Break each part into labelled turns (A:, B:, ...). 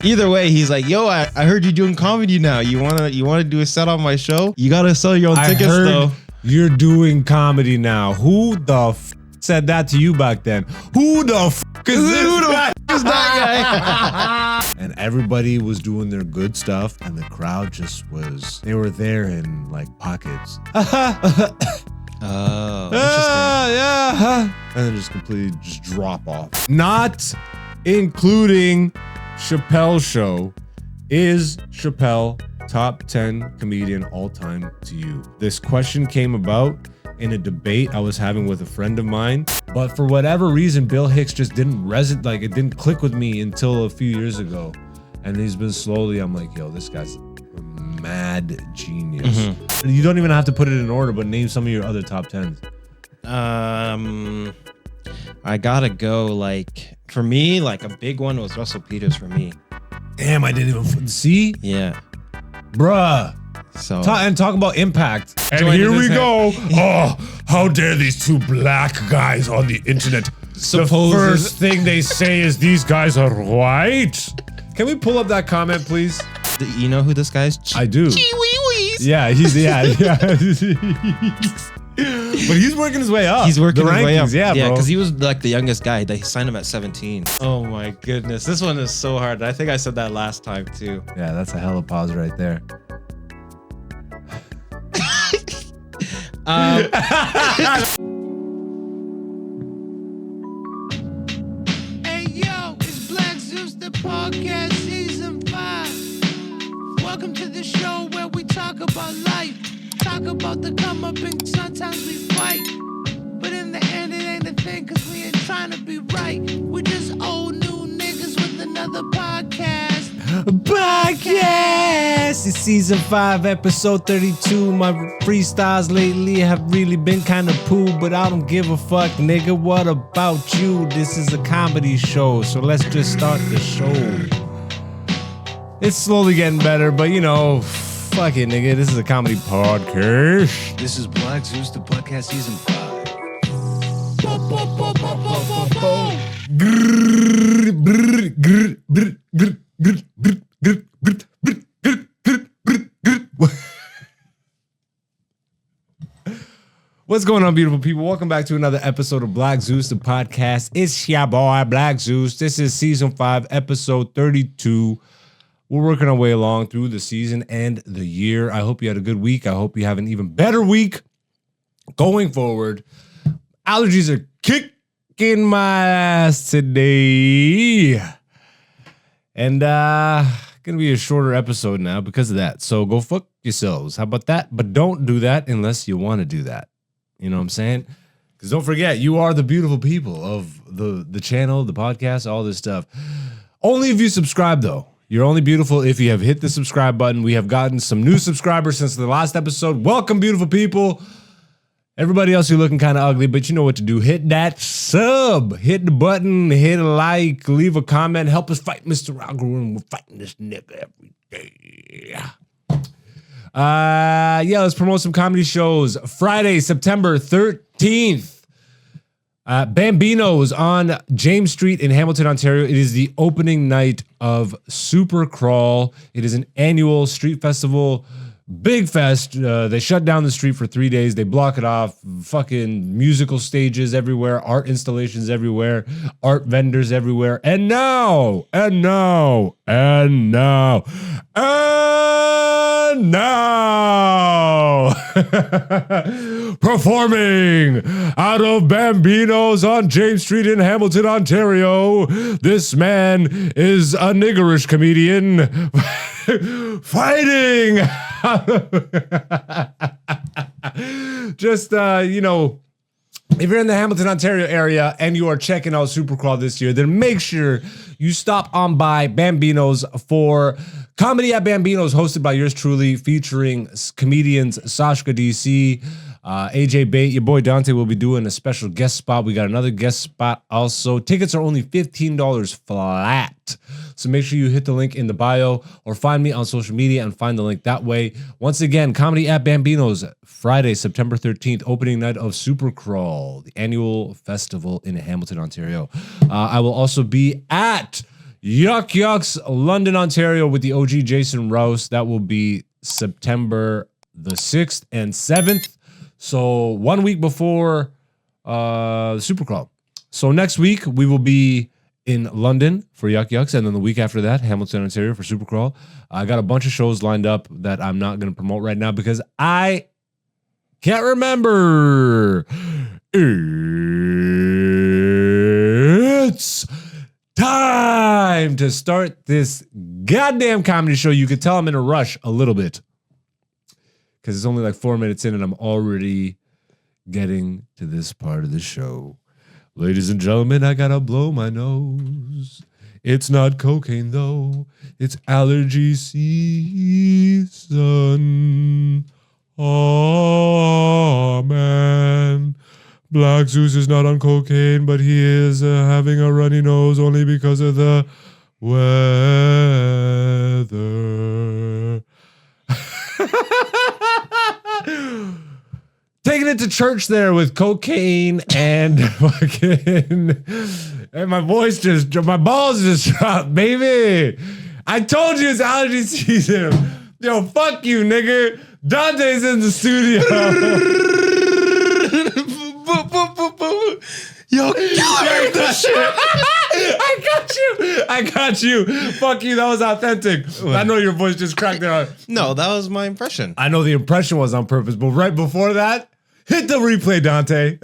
A: Either way, he's like, yo, I heard you doing comedy now. You wanna do a set on my show? You gotta sell your own tickets though.
B: You're doing comedy now. Who the said that to you back then? Who the is this guy?
A: Is that
B: guy? And everybody was doing their good stuff, and the crowd just was, they were there in like pockets.
A: Oh, interesting.
B: Yeah. And then just completely just drop off. Not including Chappelle show. Is Chappelle top 10 comedian all time to you? This question came about in a debate I was having with a friend of mine, but for whatever reason, Bill Hicks just didn't resonate, like it didn't click with me until a few years ago. And he's been slowly, I'm like, yo, this guy's a mad genius. Mm-hmm. You don't even have to put it in order, but name some of your other top 10s.
A: I gotta go, like, for me, like a big one was Russell Peters for me.
B: Damn, I didn't even see.
A: Yeah.
B: Bruh.
A: So
B: talk about impact. And here we go. Oh, how dare these two black guys on the internet. The first thing they say is these guys are white. Can we pull up that comment, please?
A: You know who this guy is?
B: I do. Yeah, but he's working his way up.
A: He's working his way up.
B: Yeah, bro.
A: Because he was like the youngest guy. They signed him at 17. Oh my goodness. This one is so hard. I think I said that last time too.
B: Yeah, that's a hell of a pause right there.
C: Hey yo, it's Black Zeus, the podcast, season 5. Welcome to the show where we talk about life, talk about the come up, and sometimes we fight. But in the end, it ain't a thing, cause we ain't trying to be right. We're just old new niggas with another podcast.
B: It's season 5, episode 32. My freestyles lately have really been kind of poo, but I don't give a fuck, nigga. What about you? This is a comedy show, so let's just start the show. It's slowly getting better, but you know, fuck it, nigga. This is a comedy podcast.
D: This is Black Zeus, the podcast, season 5.
B: What's going on, beautiful people? Welcome back to another episode of Black Zeus, the podcast. It's your boy, Black Zeus. This is season 5, episode 32. We're working our way along through the season and the year. I hope you had a good week. I hope you have an even better week going forward. Allergies are kicking my ass today. And gonna be a shorter episode now because of that. So go fuck yourselves. How about that? But don't do that unless you want to do that. You know what I'm saying? Because don't forget, you are the beautiful people of the channel, the podcast, all this stuff. Only if you subscribe, though. You're only beautiful if you have hit the subscribe button. We have gotten some new subscribers since the last episode. Welcome, beautiful people. Everybody else, you're looking kind of ugly, but you know what to do. Hit that sub. Hit the button. Hit a like. Leave a comment. Help us fight Mr. Algorithm. We're fighting this nigga every day. Yeah, let's promote some comedy shows. Friday, September 13th. Bambino's on James Street in Hamilton, Ontario. It is the opening night of Super Crawl. It is an annual street festival. Big fest. They shut down the street for 3 days. They block it off. Fucking musical stages everywhere. Art installations everywhere. Art vendors everywhere. And now, performing out of Bambino's on James Street in Hamilton, Ontario. This man is a niggerish comedian fighting. Just, you know, if you're in the Hamilton, Ontario area and you are checking out Supercrawl this year, then make sure you stop on by Bambino's for Comedy at Bambino's, hosted by yours truly, featuring comedians Sashka DC, AJ Bate. Your boy Dante will be doing a special guest spot. We got another guest spot also. Tickets are only $15 flat. So make sure you hit the link in the bio or find me on social media and find the link that way. Once again, Comedy at Bambino's, Friday, September 13th, opening night of Supercrawl, the annual festival in Hamilton, Ontario. I will also be at Yuck Yucks, London, Ontario with the OG Jason Rouse. That will be September the 6th and 7th. So 1 week before the Supercrawl. So next week we will be in London for Yuck Yucks, and then the week after that, Hamilton, Ontario for Supercrawl. I got a bunch of shows lined up that I'm not going to promote right now because I can't remember. It's time to start this goddamn comedy show. You could tell I'm in a rush a little bit because it's only like 4 minutes in and I'm already getting to this part of the show. Ladies and gentlemen, I gotta blow my nose. It's not cocaine though. It's allergy season. Oh man. Black Zeus is not on cocaine, but he is having a runny nose only because of the weather. Taking it to church there with cocaine and fucking, and my balls just dropped, baby. I told you it's allergy season. Yo, fuck you, nigga. Dante's in the studio.
A: Yo,
B: I got you. Fuck you. That was authentic. I know your voice just cracked out.
A: No, that was my impression.
B: I know the impression was on purpose, but right before that, hit the replay, Dante.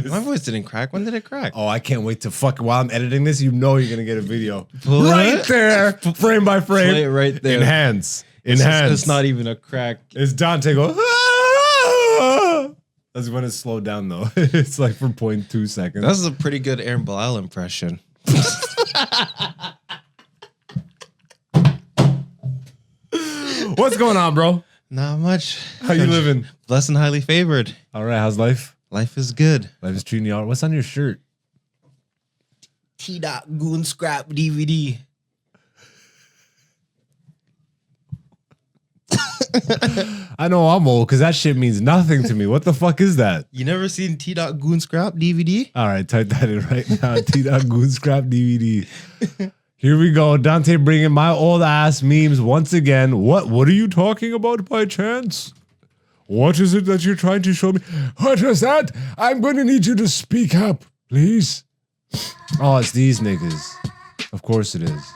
A: My voice didn't crack. When did it crack?
B: Oh, I can't wait to while I'm editing this, you know you're gonna get a video.
A: What?
B: Right there, frame by frame.
A: Play it right there.
B: Enhance.
A: It's not even a crack.
B: It's Dante go, ah! That's when it's slowed down though. It's like for 0.2 seconds.
A: That's a pretty good Aaron Bilal impression.
B: What's going on, bro?
A: Not much.
B: How you living?
A: Blessed and highly favored.
B: All right, how's life?
A: Life is good.
B: Life is treating you all right. What's on your shirt?
A: T-Dot Goon Scrap DVD.
B: I know I'm old because that shit means nothing to me. What the fuck is that?
A: You never seen T-Dot Goon Scrap DVD?
B: All right, type that in right now. T-Dot Goon Scrap DVD. Here we go. Dante bringing my old ass memes once again. What are you talking about by chance? What is it that you're trying to show me? What was that? I'm going to need you to speak up, please. Oh, it's these niggas. Of course it is.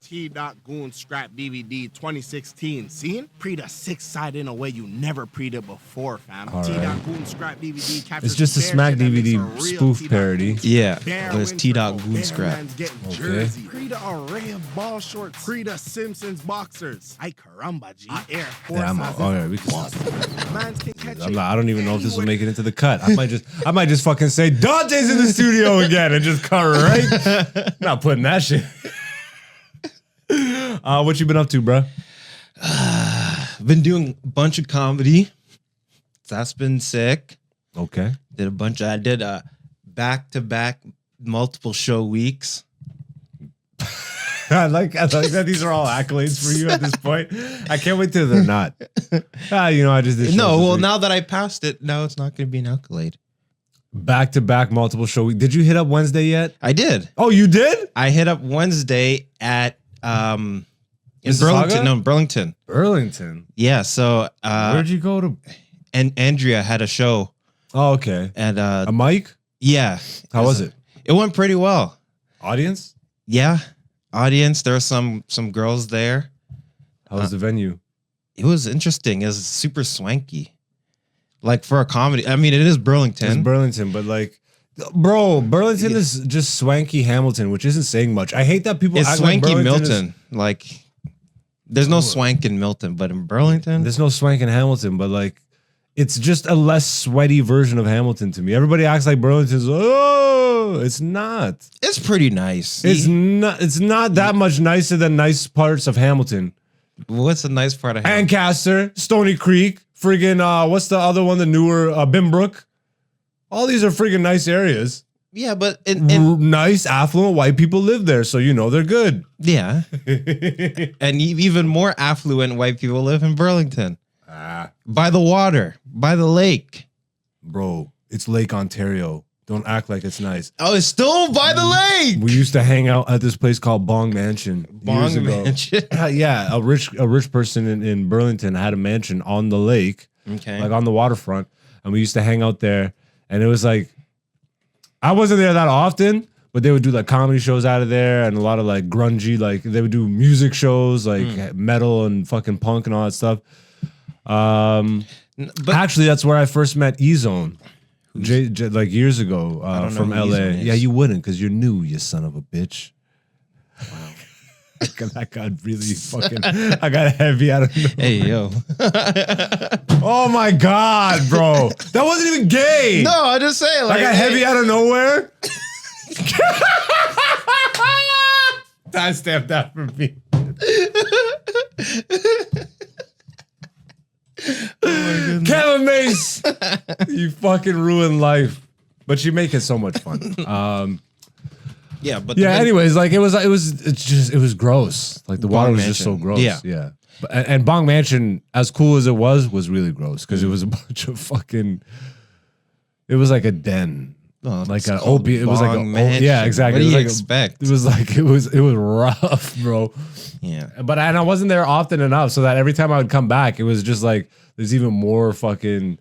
E: T-Dot Goon Scrap DVD 2016. Seen? Pre the 6 side in a way you never pre'd it before, fam.
B: All
E: T-Dot
B: right.
E: Goon Scrap DVD captures
B: It's just a
E: bare
B: Smack
E: shit that makes
B: DVD
E: a real
B: spoof
E: T-Dot
B: parody.
E: Goon
A: Yeah,
E: Bare
A: but it's
E: win
A: T-Dot
E: triple,
A: Goon
E: bare
A: Scrap.
E: man's getting
B: Okay.
E: jersey. Pre the array of ball shorts. Pre the Simpsons boxers. Ay caramba, G. Air Force.
B: Yeah, we can.
E: Mans can catch
B: I don't even know if this will make it into the cut. I might just fucking say Dante's in the studio again and just cut right. Not putting that shit. What you been up to, bro?
A: Been doing a bunch of comedy. That's been sick.
B: Okay.
A: I did back-to-back multiple show weeks.
B: I like that these are all accolades for you at this point. I can't wait till they're not. I just did
A: No,
B: shows this
A: well,
B: week.
A: now that I passed it, now it's not going to be an accolade.
B: Back-to-back multiple show week. Did you hit up Wednesday yet?
A: I did.
B: Oh, you did?
A: I hit up Wednesday at in
B: Mississauga?
A: Burlington.
B: Burlington.
A: Yeah, so
B: Where'd you go to?
A: and Andrea had a show
B: Oh, okay.
A: and
B: A mic?
A: yeah.
B: How was it?
A: It went pretty well.
B: Audience?
A: Yeah. Audience, there were some girls there.
B: How was the venue?
A: It was interesting. It was super swanky. Like for a comedy. I mean, it is Burlington.
B: It's Burlington, but like, bro, Burlington is just swanky Hamilton, which isn't saying much. I hate that people
A: It's
B: act like
A: swanky
B: Burlington is-
A: Milton. Like, there's no swank in Milton, but in Burlington,
B: There's no swank in Hamilton, but like, it's just a less sweaty version of Hamilton to me. Everybody acts like Burlington's. Oh, it's not.
A: it's pretty nice.
B: It's not. It's not that much nicer than nice parts of Hamilton.
A: What's the nice part of Hamilton?
B: Ancaster, Stony Creek, friggin' what's the other one? The newer Bimbrook. All these are friggin' nice areas.
A: Yeah, but
B: Nice, affluent white people live there, so you know they're good.
A: yeah, and even more affluent white people live in Burlington, by the water, by the lake.
B: Bro, it's Lake Ontario. Don't act like it's nice.
A: Oh, it's still by the lake.
B: We used to hang out at this place called Bong Mansion.
A: Bong Mansion.
B: Yeah, a rich person in Burlington had a mansion on the lake,
A: Okay.
B: like on the waterfront, and we used to hang out there. And it was like, I wasn't there that often, but they would do like comedy shows out of there and a lot of like grungy, like they would do music shows, like metal and fucking punk and all that stuff.
A: But
B: Actually, that's where I first met E-Zone. Like years ago from
A: know who
B: LA.
A: E-Zone is.
B: Yeah, you wouldn't because you're new, you son of a bitch. Wow. That got really fucking, I got heavy out of nowhere.
A: hey, yo.
B: Oh my God, bro. That wasn't even gay.
A: No, I just say like
B: I got heavy out of nowhere. Timestamp that for me. Kevin Mace, you fucking ruined life, but you make it so much fun.
A: Yeah, but
B: Yeah. Anyways, like it was gross. Like the water
A: Bong
B: was just so
A: Mansion.
B: gross.
A: Yeah.
B: Yeah. And Bong Mansion, as cool as it was really gross because it was a bunch of fucking. It was like a den, like an opiate. It was like
A: Bong Mansion.
B: yeah, exactly.
A: What do
B: It was
A: you
B: like
A: expect?
B: it was rough, bro.
A: Yeah.
B: But I wasn't there often enough so that every time I would come back, it was just like there's even more fucking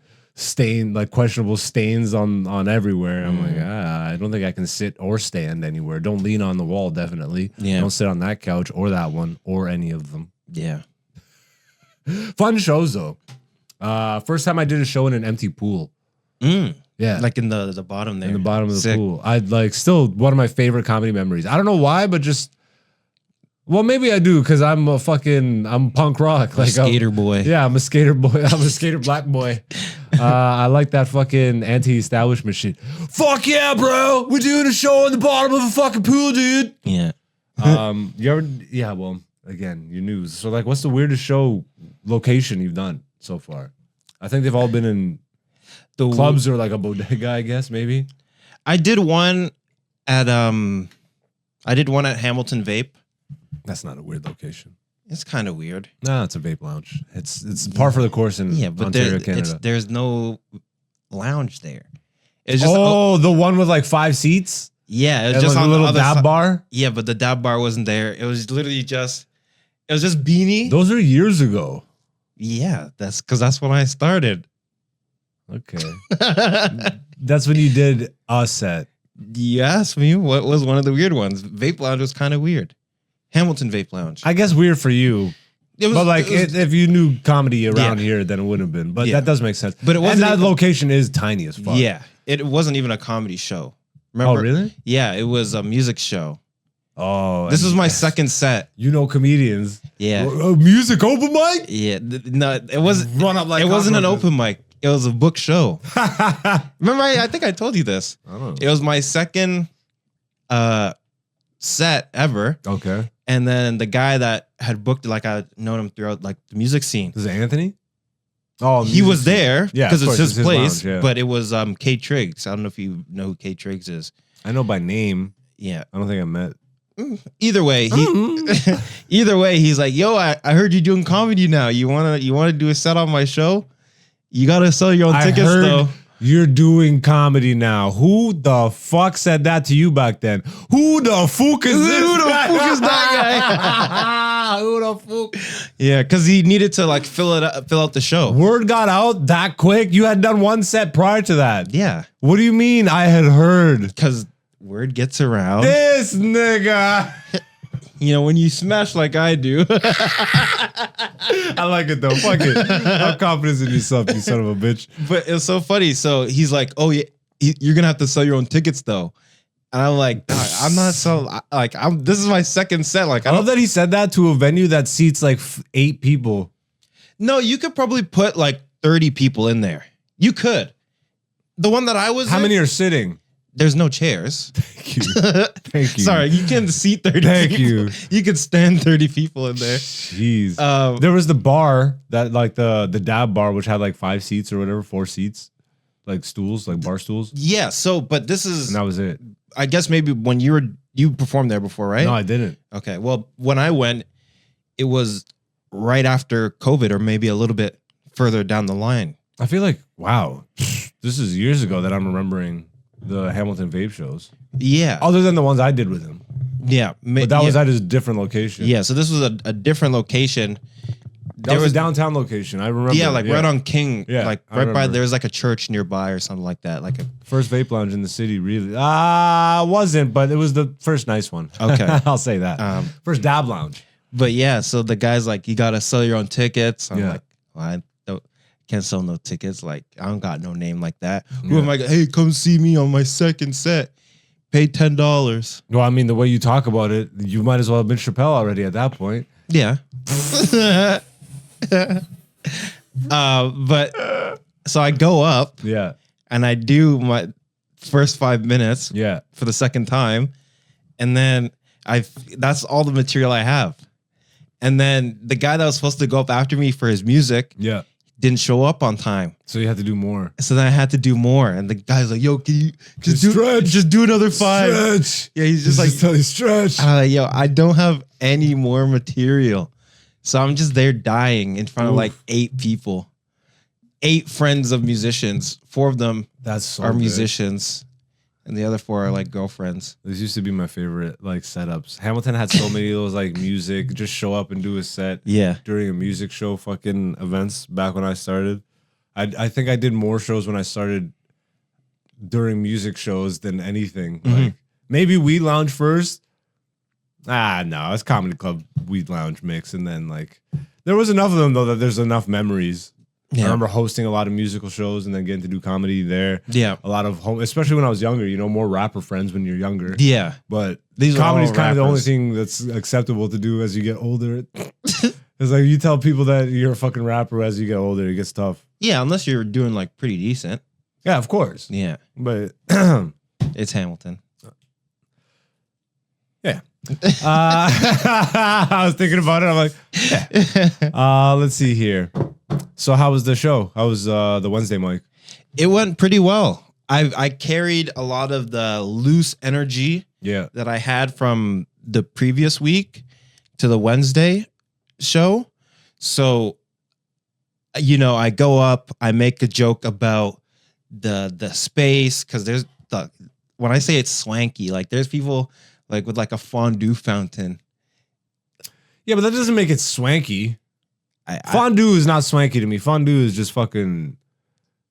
B: like questionable stains on everywhere. I'm like, I don't think I can sit or stand anywhere. Don't lean on the wall, definitely.
A: Yeah.
B: Don't sit on that couch or that one or any of them.
A: Yeah.
B: Fun shows though. First time I did a show in an empty pool. Yeah.
A: Like in the bottom there.
B: In the bottom of the
A: Sick.
B: pool. I'd like still one of my favorite comedy memories. I don't know why, but just well, maybe I do because I'm punk rock. Like
A: skater boy.
B: Yeah, I'm a skater boy. I'm a skater black boy. I like that fucking anti-establishment shit. Fuck yeah, bro. We're doing a show in the bottom of a fucking pool, dude.
A: Yeah.
B: You ever yeah, well, again, your news. So like what's the weirdest show location you've done so far? I think they've all been in
A: The
B: clubs or like a bodega, I guess, maybe.
A: I did one at Hamilton Vape.
B: That's not a weird location.
A: It's kind of weird.
B: No, it's a vape lounge. It's par for the course in
A: But
B: Ontario, Canada.
A: there's no lounge there. It's just
B: the one with like 5 seats?
A: yeah, it was
B: And
A: just
B: like
A: on
B: a little
A: the other
B: dab
A: side.
B: bar?
A: Yeah, but the dab bar wasn't there. It was literally just Beanie.
B: Those are years ago.
A: Yeah, that's when I started.
B: Okay. That's when you did a set.
A: You asked me what was one of the weird ones. Vape Lounge was kind of weird. Hamilton Vape Lounge.
B: I guess weird for you.
A: It was,
B: But like
A: it was-
B: if you knew comedy around
A: Yeah.
B: here, then it wouldn't have been. But
A: Yeah.
B: that does make sense.
A: But it wasn't
B: and that
A: even-
B: location is tiny as fuck.
A: yeah, it wasn't even a comedy show. Remember?
B: Oh, really?
A: Yeah, it was a music show.
B: Oh.
A: This
B: and
A: was my second set.
B: You know comedians.
A: Yeah.
B: Music open mic?
A: Yeah, no, it wasn't.
B: Run up like
A: it wasn't an
B: cockroaches.
A: open mic. It was a book show. Remember, I think I told you this.
B: I don't know.
A: It was my second set ever,
B: Okay.
A: and then the guy that had booked it, like I known him throughout like the music scene.
B: Is it Anthony? Oh,
A: He was there
B: Yeah,
A: because
B: of
A: it's
B: course,
A: his
B: it's his
A: place,
B: lounge, yeah.
A: but it was K Triggs. I don't know if you know who K Triggs is.
B: I know by name.
A: Yeah.
B: I don't think I met.
A: Either way, either way, he's like, "Yo, I heard you doing comedy now. You wanna do a set on my show? You gotta sell your own tickets though."
B: You're doing comedy now. Who the fuck said that to you back then? Who the fuck is this?
A: Who the
B: guy?
A: fuck is that
B: guy? Who the fuck?
A: Yeah, because he needed to like fill out the show.
B: Word got out that quick? You had done one set prior to that.
A: Yeah,
B: What do you mean I had heard?
A: because word gets around.
B: This nigga.
A: You know, when you smash like I do.
B: I like it though. Fuck it. Have confidence in yourself, you son of a bitch.
A: But it was so funny. So he's like, "Oh yeah, you're gonna have to sell your own tickets though." And I'm like, "Dog, I'm not this is my second set. Like,
B: I love that he said that to a venue that seats like 8 people.
A: No, you could probably put like 30 people in there. You could. The one that I was
B: How
A: in,
B: many are sitting?
A: there's no chairs.
B: Thank you. Thank you.
A: Sorry, you can't seat 30
B: Thank
A: people.
B: you.
A: You could stand 30 people in there.
B: Jeez.
A: Um,
B: There was the bar that like the dab bar, which had like 5 seats or whatever, 4 seats, like stools, like bar stools,
A: Yeah, so but this is
B: and that was it.
A: I guess maybe when you performed there before, right?
B: No, I didn't.
A: Okay. Well, when I went, it was right after COVID or maybe a little bit further down the line.
B: I feel like wow, this is years ago that I'm remembering the Hamilton vape shows.
A: Yeah.
B: Other than the ones I did with him.
A: Yeah.
B: But that was at a different location.
A: Yeah. So this was a different location.
B: That was a downtown location. I remember.
A: Yeah, like right on King.
B: Yeah,
A: like
B: I
A: right by
B: remember.
A: there was like a church nearby or something like that. Like a
B: First vape lounge in the city, really. Wasn't, but it was the first nice one.
A: Okay.
B: I'll say that. First dab lounge.
A: But yeah, so the guy's like, you gotta sell your own tickets. I'm
B: Yeah.
A: like, well, I can't sell no tickets. Like, I don't got no name like that. Who am I? Hey, come see me on my second set. Pay $10.
B: Well, I mean, the way you talk about it, you might as well have been Chappelle already at that point.
A: Yeah. But so I go up
B: Yeah.
A: and I do my first 5 minutes
B: Yeah.
A: for the second time, and then that's all the material I have. And then the guy that was supposed to go up after me for his music
B: Yeah.
A: didn't show up on time.
B: So you had to do more.
A: So then I had to do more. And the guy's like, yo, can you just
B: Stretch.
A: just do another 5?
B: Stretch.
A: Yeah, he's just like,
B: tell you stretch.
A: I'm like, yo, I don't have any more material. So I'm just there dying in front of like 8 people. 8 friends of musicians. 4 of them
B: That's so
A: are
B: good.
A: musicians. And the other 4 are like girlfriends.
B: This used to be my favorite like setups. Hamilton had so many of those like music, just show up and do a set
A: Yeah.
B: during a music show fucking events back when I started. I think I did more shows when I started during music shows than anything. Like maybe Weed Lounge first. No, it's Comedy Club, Weed Lounge mix. And then like there was enough of them though that there's enough memories.
A: Yeah.
B: I remember hosting a lot of musical shows and then getting to do comedy there.
A: Yeah.
B: A lot of home, especially when I was younger, more rapper friends when you're younger.
A: Yeah.
B: But
A: These are
B: comedy's
A: all
B: kind of the only
A: rappers.
B: thing that's acceptable to do as you get older. It's like you tell people that you're a fucking rapper as you get older, it gets tough.
A: Yeah, unless you're doing like pretty decent.
B: Yeah, of course.
A: Yeah.
B: But
A: It's Hamilton.
B: yeah. I was thinking about it. I'm like, yeah. Let's see here. So how was the show? How was the Wednesday mic?
A: It went pretty well. I carried a lot of the loose energy
B: Yeah.
A: that I had from the previous week to the Wednesday show. So, I go up, I make a joke about the space, because there's when I say it's swanky, like there's people like with like a fondue fountain.
B: Yeah, but that doesn't make it swanky.
A: I
B: Fondue is not swanky to me. Fondue is just fucking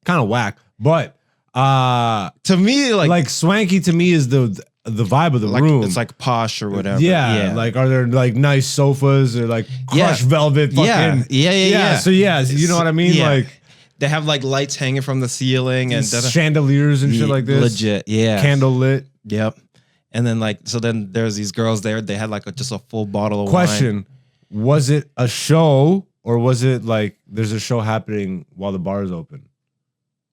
B: kind of whack. But
A: to me,
B: like swanky to me is the vibe of the
A: like
B: room.
A: it's like posh or whatever.
B: Yeah, like are there like nice sofas or like crushed velvet fucking
A: yeah.
B: So you know what I mean?
A: Yeah.
B: Like
A: They have like lights hanging from the ceiling and
B: chandeliers and shit like this.
A: Legit, yeah.
B: Candle lit.
A: Yep. And then then there's these girls there. They had like just a full bottle of wine.
B: Question: was it a show or was it like there's a show happening while the bar is open?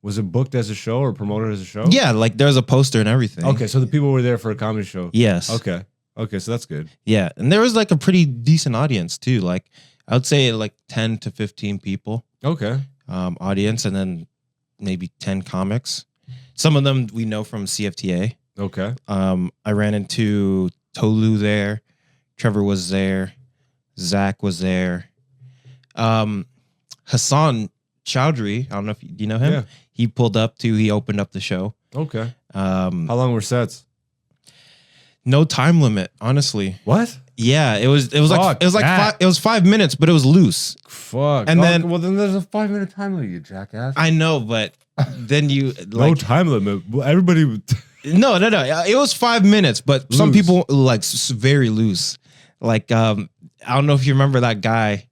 B: Was it booked as a show or promoted as a show?
A: Yeah, like there's a poster and everything.
B: Okay, so the people were there for a comedy show.
A: Yes.
B: Okay, so that's good.
A: Yeah, and there was like a pretty decent audience too. Like I would say like 10 to 15 people
B: Okay.
A: audience, and then maybe 10 comics. Some of them we know from CFTA.
B: Okay.
A: I ran into Tolu there. Trevor was there. Zach was there. Hassan Chowdhury, I don't know if do you know him?
B: Yeah.
A: He pulled up too. He opened up the show.
B: Okay. How long were sets?
A: No time limit, honestly.
B: What?
A: Yeah, it was
B: Fuck that.
A: it was 5 minutes, but it was loose.
B: Fuck.
A: And then-
B: well, then there's a 5-minute time limit, you jackass.
A: I know, but then you
B: No
A: like
B: time limit. Well, everybody.
A: no. It was 5 minutes, but some
B: Loose.
A: people like very loose. Like I don't know if you remember that guy.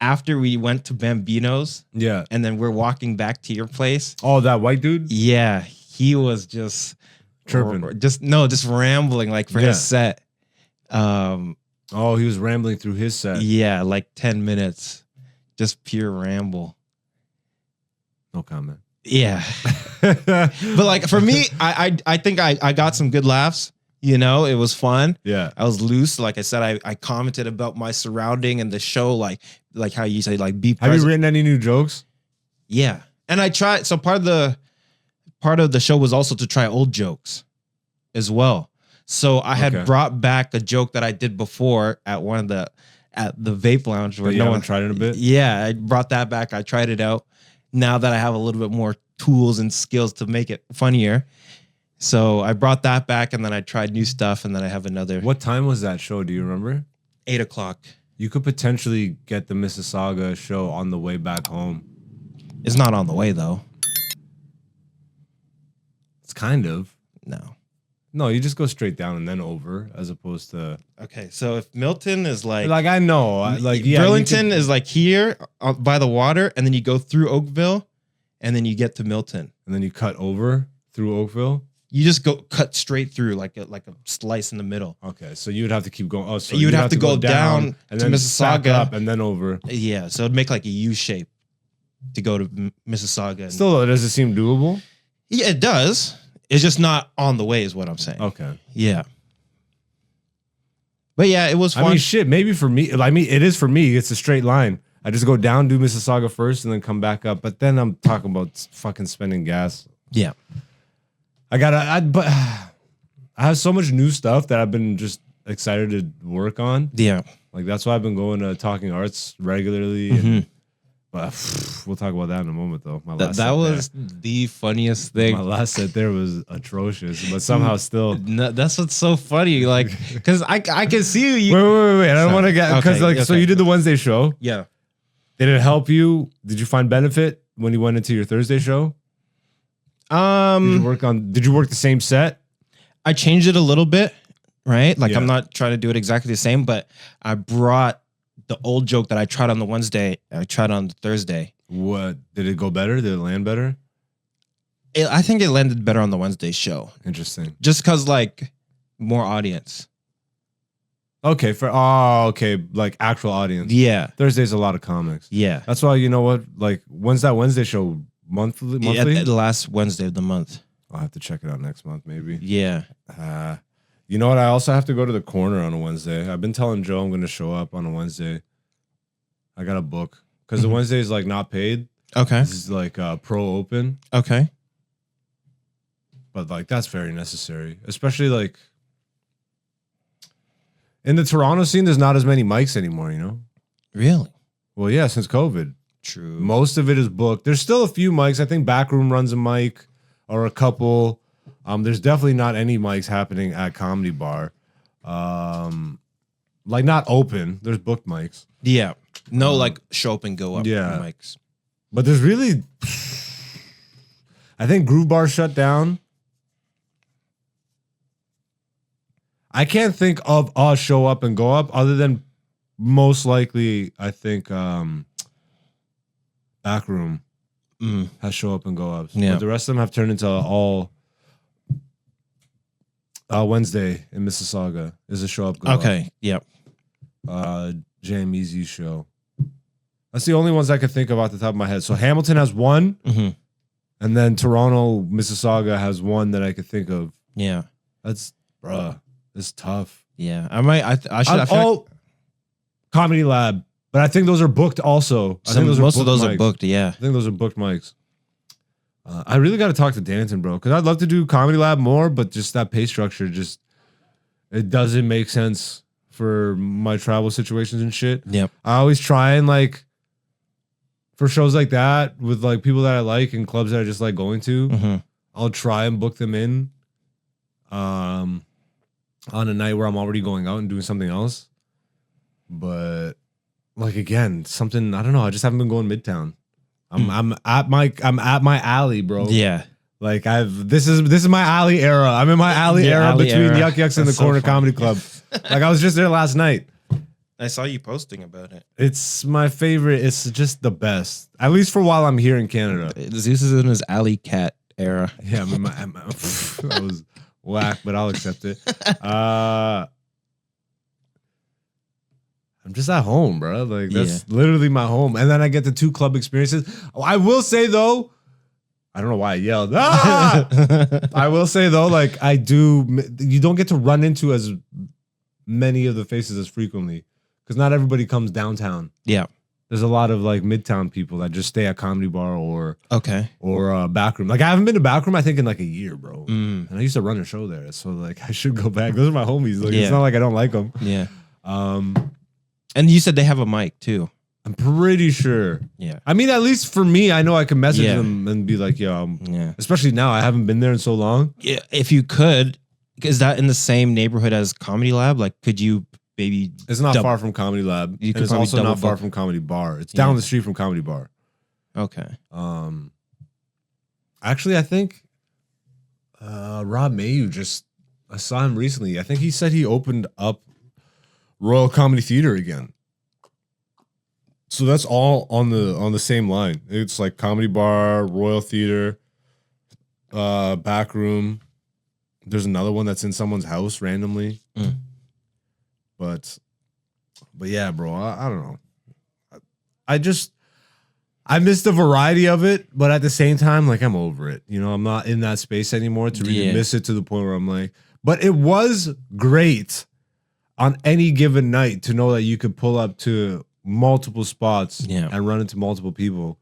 A: After we went to Bambino's,
B: Yeah.
A: and then we're walking back to your place.
B: Oh, that white dude.
A: Yeah, he was just
B: Chirping.
A: just rambling like for
B: Yeah.
A: his set.
B: Oh, he was rambling through his set.
A: Yeah, like 10 minutes, just pure ramble.
B: No comment.
A: Yeah, but like for me, I think I got some good laughs. It was fun.
B: Yeah.
A: I was loose. Like I said, I commented about my surrounding and the show, like how you say, like be
B: Have
A: present.
B: you written any new jokes?
A: Yeah, and I tried. So part of the show was also to try old jokes, as well. So I had
B: Okay.
A: brought back a joke that I did before at the vape lounge where
B: But you
A: no
B: haven't
A: one
B: tried it in a bit?
A: Yeah, I brought that back. I tried it out. Now that I have a little bit more tools and skills to make it funnier, So I brought that back, and then I tried new stuff, and then I have another
B: What time was that show? Do you remember?
A: 8:00.
B: You could potentially get the Mississauga show on the way back home.
A: It's not on the way though.
B: It's kind of.
A: No.
B: You just go straight down and then over, as opposed to
A: Okay, so if Milton is like
B: I know,
A: Burlington is like here by the water, and then you go through Oakville, and then you get to Milton.
B: and then you cut over through Oakville.
A: You just go cut straight through like a slice in the middle.
B: Okay, so you would have to keep going. Oh, so
A: You would have to go down
B: and
A: to
B: then
A: Mississauga.
B: back up and then over.
A: Yeah, so it'd make like a U shape to go to Mississauga. And,
B: Still, does it seem doable?
A: yeah, it does. It's just not on the way, is what I'm saying.
B: Okay.
A: Yeah. But yeah, it was fun.
B: I mean, shit. Maybe for me, it is for me. It's a straight line. I just go down, do Mississauga first, and then come back up. But then I'm talking about fucking spending gas.
A: yeah.
B: But I have so much new stuff that I've been just excited to work on.
A: Yeah.
B: Like that's why I've been going to Talking Arts regularly. But we'll talk about that in a moment, though.
A: That was the funniest thing.
B: my last set there was atrocious, but somehow still.
A: No, that's what's so funny. Like, because I can see you.
B: Wait. I don't want to get because so you did the Wednesday show.
A: Yeah.
B: Did it help you? Did you find benefit when you went into your Thursday show? Did you work the same set?
A: I changed it a little bit, right? Like
B: Yeah.
A: I'm not trying to do it exactly the same, but I brought the old joke that I tried on the Wednesday. I tried on the Thursday.
B: What did it go better? Did it land better?
A: I think it landed better on the Wednesday show,
B: Interesting.
A: just because like more audience.
B: Okay, like actual audience.
A: Yeah,
B: Thursday's a lot of comics.
A: yeah.
B: That's why you know what? Like, when's that Wednesday show? Monthly?
A: Yeah, the last Wednesday of the month.
B: I'll have to check it out next month, maybe.
A: Yeah.
B: You know what? I also have to go to the corner on a Wednesday. I've been telling Joe I'm going to show up on a Wednesday. I got a book because the Wednesday is like not paid.
A: Okay.
B: This is like pro open,
A: Okay.
B: but like that's very necessary, especially like in the Toronto scene. There's not as many mics anymore, you know?
A: Really?
B: Well, yeah, since COVID.
A: True.
B: Most of it is booked. There's still a few mics. I think Backroom runs a mic or a couple. There's definitely not any mics happening at Comedy Bar. Like not open. There's booked mics.
A: Yeah. No, like show up and go up.
B: Yeah.
A: Mics.
B: But there's really I think Groove Bar shut down. I can't think of a show up and go up other than most likely I think Backroom has show up and go ups.
A: Yeah.
B: But the rest of them have turned into all Wednesday in Mississauga is a show up go
A: Okay. Yep.
B: up. Jam Easy show. That's the only ones I could think of off the top of my head. So Hamilton has one, and then Toronto, Mississauga has one that I could think of.
A: Yeah.
B: That's it's tough.
A: Yeah. I should.
B: Comedy Lab, but I think those are booked also.
A: Most of those are
B: mics.
A: booked. Yeah.
B: I think those are booked mics. I really got to talk to Danton, bro, because I'd love to do Comedy Lab more, but just that pay structure, it doesn't make sense for my travel situations and shit.
A: Yep.
B: I always try and like for shows like that with like people that I like and clubs that I just like going to. I'll try and book them in on a night where I'm already going out and doing something else. But like again, something I don't know. I just haven't been going Midtown. I'm at my alley, bro.
A: Yeah.
B: Like this is my alley era. I'm in my alley era
A: alley
B: between
A: era.
B: Yuck Yucks and the
A: That's so
B: Corner
A: funny.
B: Comedy Club. Like I was just there last night.
A: I saw you posting about it.
B: It's my favorite. It's just the best. At least for while I'm here in Canada.
A: Zeus is in his alley cat era.
B: Yeah, that was whack, but I'll accept it. I'm just at home, bro. Like that's literally my home. And then I get the 2 club experiences. Oh, I will say though, I don't know why I yelled. Ah! I will say though, like you don't get to run into as many of the faces as frequently because not everybody comes downtown.
A: Yeah.
B: There's a lot of like Midtown people that just stay at Comedy Bar or Backroom. Like I haven't been to Backroom I think in like a year, bro. And I used to run a show there, so like I should go back. Those are my homies. Like it's not like I don't like them.
A: Yeah. And you said they have a mic too.
B: I'm pretty sure.
A: Yeah.
B: I mean, at least for me, I know I can message
A: Yeah.
B: them and be like, yo,
A: Yeah.
B: especially now, I haven't been there in so long.
A: Yeah. If you could, is that in the same neighborhood as Comedy Lab? Like, could you maybe?
B: It's not far from Comedy Lab.
A: You
B: And
A: could
B: it's
A: probably
B: also
A: double
B: not far
A: book.
B: from Comedy Bar. It's down the street from Comedy Bar.
A: Okay.
B: Actually, I think Rob Mayu I saw him recently. I think he said he opened up Royal Comedy Theater again. So that's all on the same line. It's like Comedy Bar, Royal Theater, Back Room. There's another one that's in someone's house randomly. But yeah, bro, I don't know. I miss the variety of it, but at the same time, like, I'm over it. You know, I'm not in that space anymore to really miss it to the point where I'm like, but it was great on any given night to know that you could pull up to multiple spots and run into multiple people.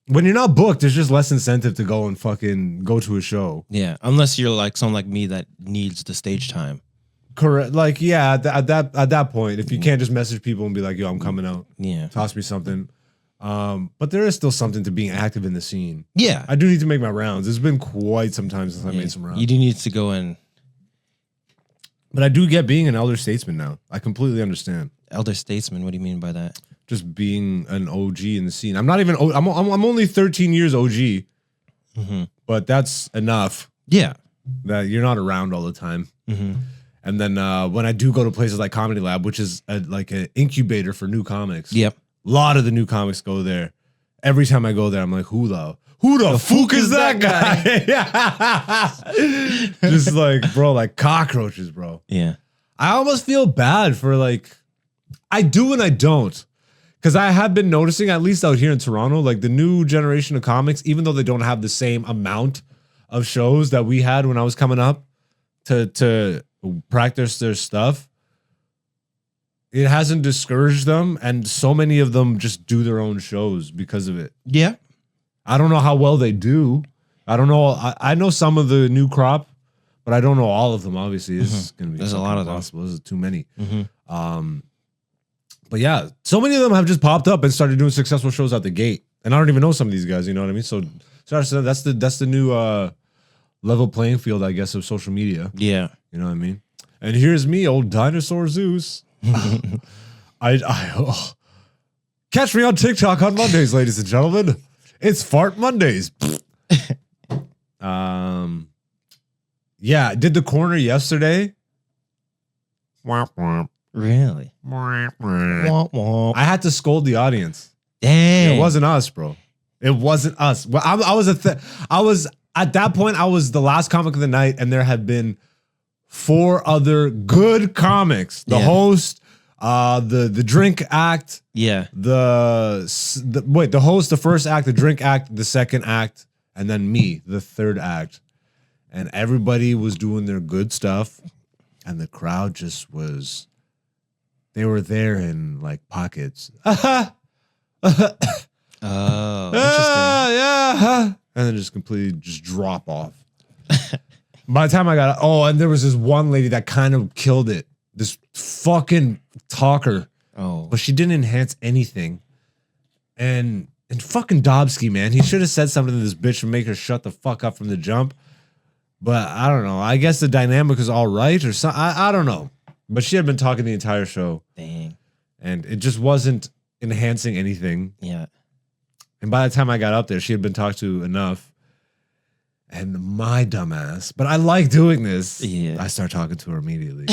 B: When you're not booked, there's just less incentive to go and fucking go to a show.
A: Yeah. Unless you're like someone like me that needs the stage time.
B: Correct. Like, yeah, at that point, if you can't just message people and be like, yo, I'm coming out.
A: Yeah.
B: Toss me something. But there is still something to being active in the scene.
A: Yeah.
B: I do need to make my rounds. It's been quite some time since I made some rounds.
A: You do need to go in.
B: But I do get being an elder statesman now. I completely understand.
A: Elder statesman, what do you mean by that?
B: Just being an OG in the scene. I'm not even. I'm only 13 years OG, but that's enough.
A: Yeah.
B: That you're not around all the time. And then when I do go to places like Comedy Lab, which is like an incubator for new comics.
A: Yep.
B: A lot of the new comics go there. Every time I go there, I'm like, who the fuck is that guy? Just like, bro, like cockroaches, bro.
A: Yeah.
B: I almost feel bad for like, I do and I don't. Because I have been noticing, at least out here in Toronto, like the new generation of comics, even though they don't have the same amount of shows that we had when I was coming up to practice their stuff, it hasn't discouraged them. And so many of them just do their own shows because of it.
A: Yeah.
B: I don't know how well they do. I don't know. I know some of the new crop, but I don't know all of them. Obviously, it's going to be
A: There's a lot of them.
B: impossible. There's too many. But yeah, so many of them have just popped up and started doing successful shows out the gate. And I don't even know some of these guys. You know what I mean? So that's the new level playing field, I guess, of social media.
A: Yeah.
B: You know what I mean? And here's me, old dinosaur Zeus. Catch me on TikTok on Mondays, ladies and gentlemen. It's Fart Mondays. Yeah, did the corner yesterday.
A: Really?
B: I had to scold the audience.
A: Dang.
B: It wasn't us, bro. It wasn't us. Well, I was at that point, I was the last comic of the night, and there had been 4 other good comics. The host, the drink act, the host, the first act, the drink act, the second act, and then me, the third act. And everybody was doing their good stuff, and the crowd just was. They were there in like pockets.
A: Oh, interesting.
B: Yeah. And then just completely just drop off. By the time I got, and there was this one lady that kind of killed it. This fucking talker.
A: Oh.
B: But she didn't enhance anything. And fucking Dobsky, man. He should have said something to this bitch and make her shut the fuck up from the jump. But I don't know. I guess the dynamic is all right or something. I don't know. But she had been talking the entire show.
A: Dang.
B: And it just wasn't enhancing anything.
A: Yeah.
B: And by the time I got up there, she had been talked to enough. And my dumbass, but I like doing this.
A: Yeah.
B: I start talking to her immediately.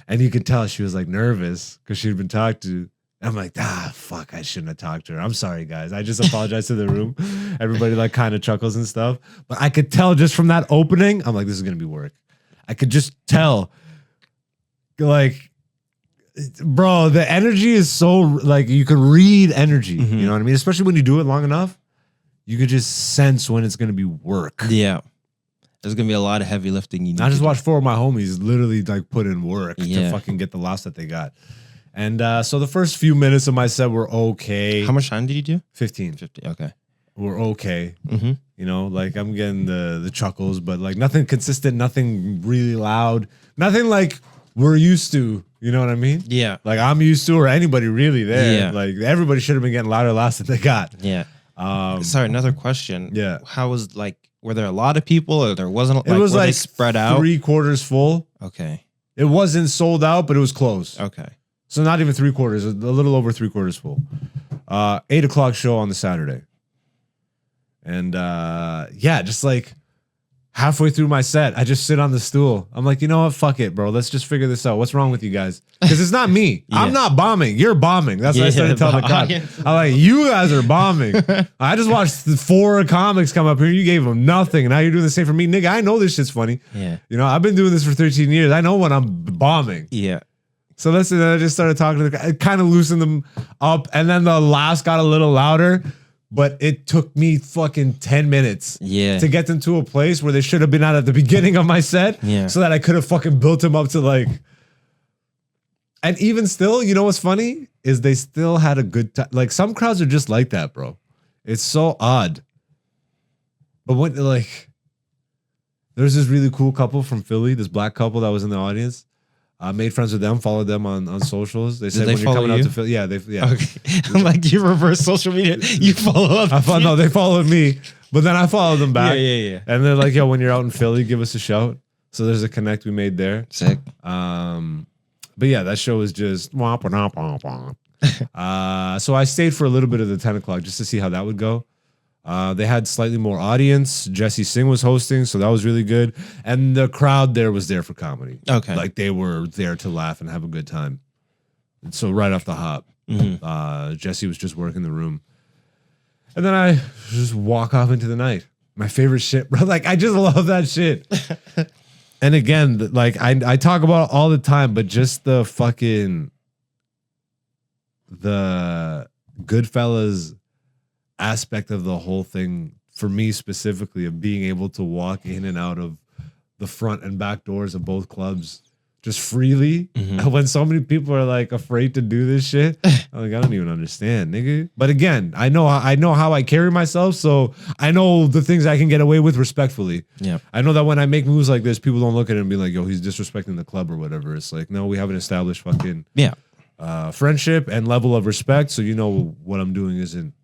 B: And you could tell she was like nervous because she'd been talked to. I'm like, fuck, I shouldn't have talked to her. I'm sorry, guys. I just apologized to the room. Everybody like kind of chuckles and stuff. But I could tell just from that opening, I'm like, this is going to be work. I could just tell. Like, bro, the energy is so, like, you can read energy. You know what I mean? Especially when you do it long enough, you could just sense when it's going to be work.
A: Yeah. There's going to be a lot of heavy lifting. You need
B: I just
A: to
B: watched 4 of my homies literally, like, put in work
A: Yeah.
B: to fucking get the loss that they got. And so the first few minutes of my set were okay.
A: How much time did you do?
B: 15.
A: 50. Okay.
B: Were okay. You know, like, I'm getting the chuckles, but, like, nothing consistent, nothing really loud. Nothing, like, we're used to. You know what I mean?
A: Yeah.
B: Like I'm used to, or anybody really there.
A: Yeah.
B: Like everybody should have been getting louder laughs than they got.
A: Yeah. Sorry, another question.
B: Yeah.
A: How was like? Were there a lot of people, or there wasn't?
B: It was
A: were they
B: like
A: spread out.
B: 3/4 full.
A: Okay.
B: It wasn't sold out, but it was close.
A: Okay.
B: So not even 3/4, a little over 3/4 full. 8 o'clock show on the Saturday. And yeah, just like halfway through my set, I just sit on the stool. I'm like, you know what? Fuck it, bro. Let's just figure this out. What's wrong with you guys? Because it's not me.
A: Yeah.
B: I'm not bombing. You're bombing. That's what I started telling the crowd.
A: audience.
B: I'm like, you guys are bombing. I just watched the 4 comics come up here. You gave them nothing. And now you're doing the same for me. Nigga, I know this shit's funny.
A: Yeah.
B: You know, I've been doing this for 13 years. I know when I'm bombing.
A: Yeah.
B: So listen, I just started talking to the guy. It kind of loosened them up. And then the laughs got a little louder. But it took me fucking 10 minutes
A: Yeah.
B: to get them to a place where they should have been at the beginning of my set.
A: Yeah.
B: So that I could have fucking built them up to like. And even still, you know what's funny? Is they still had a good time. Like some crowds are just like that, bro. It's so odd. But when like, there's this really cool couple from Philly, this black couple that was in the audience. I made friends with them, followed them on socials. They said
A: they
B: when you're
A: follow
B: coming out
A: you?
B: to Philly, yeah,
A: Okay. I'm like, you reverse social media. You follow up.
B: no, they followed me, but then I followed them back.
A: Yeah.
B: And they're like, yo, when you're out in Philly, give us a shout. So there's a connect we made there.
A: Sick.
B: But yeah, that show was just womp, womp, womp, womp. So I stayed for a little bit of the 10 o'clock just to see how that would go. They had slightly more audience. Jesse Singh was hosting, so that was really good. And the crowd there was there for comedy.
A: Okay.
B: Like they were there to laugh and have a good time. And so right off the hop, Jesse was just working the room. And then I just walk off into the night. My favorite shit, bro. Like, I just love that shit. And again, like I talk about it all the time, but just the Goodfellas aspect of the whole thing, for me specifically, of being able to walk in and out of the front and back doors of both clubs just freely. When so many people are like afraid to do this shit, I'm like, I don't even understand, nigga. But again, I know how I carry myself, so I know the things I can get away with respectfully.
A: Yeah.
B: I know that when I make moves like this, people don't look at it and be like, yo, he's disrespecting the club or whatever. It's like, no, we have an established fucking friendship and level of respect, so you know what I'm doing isn't.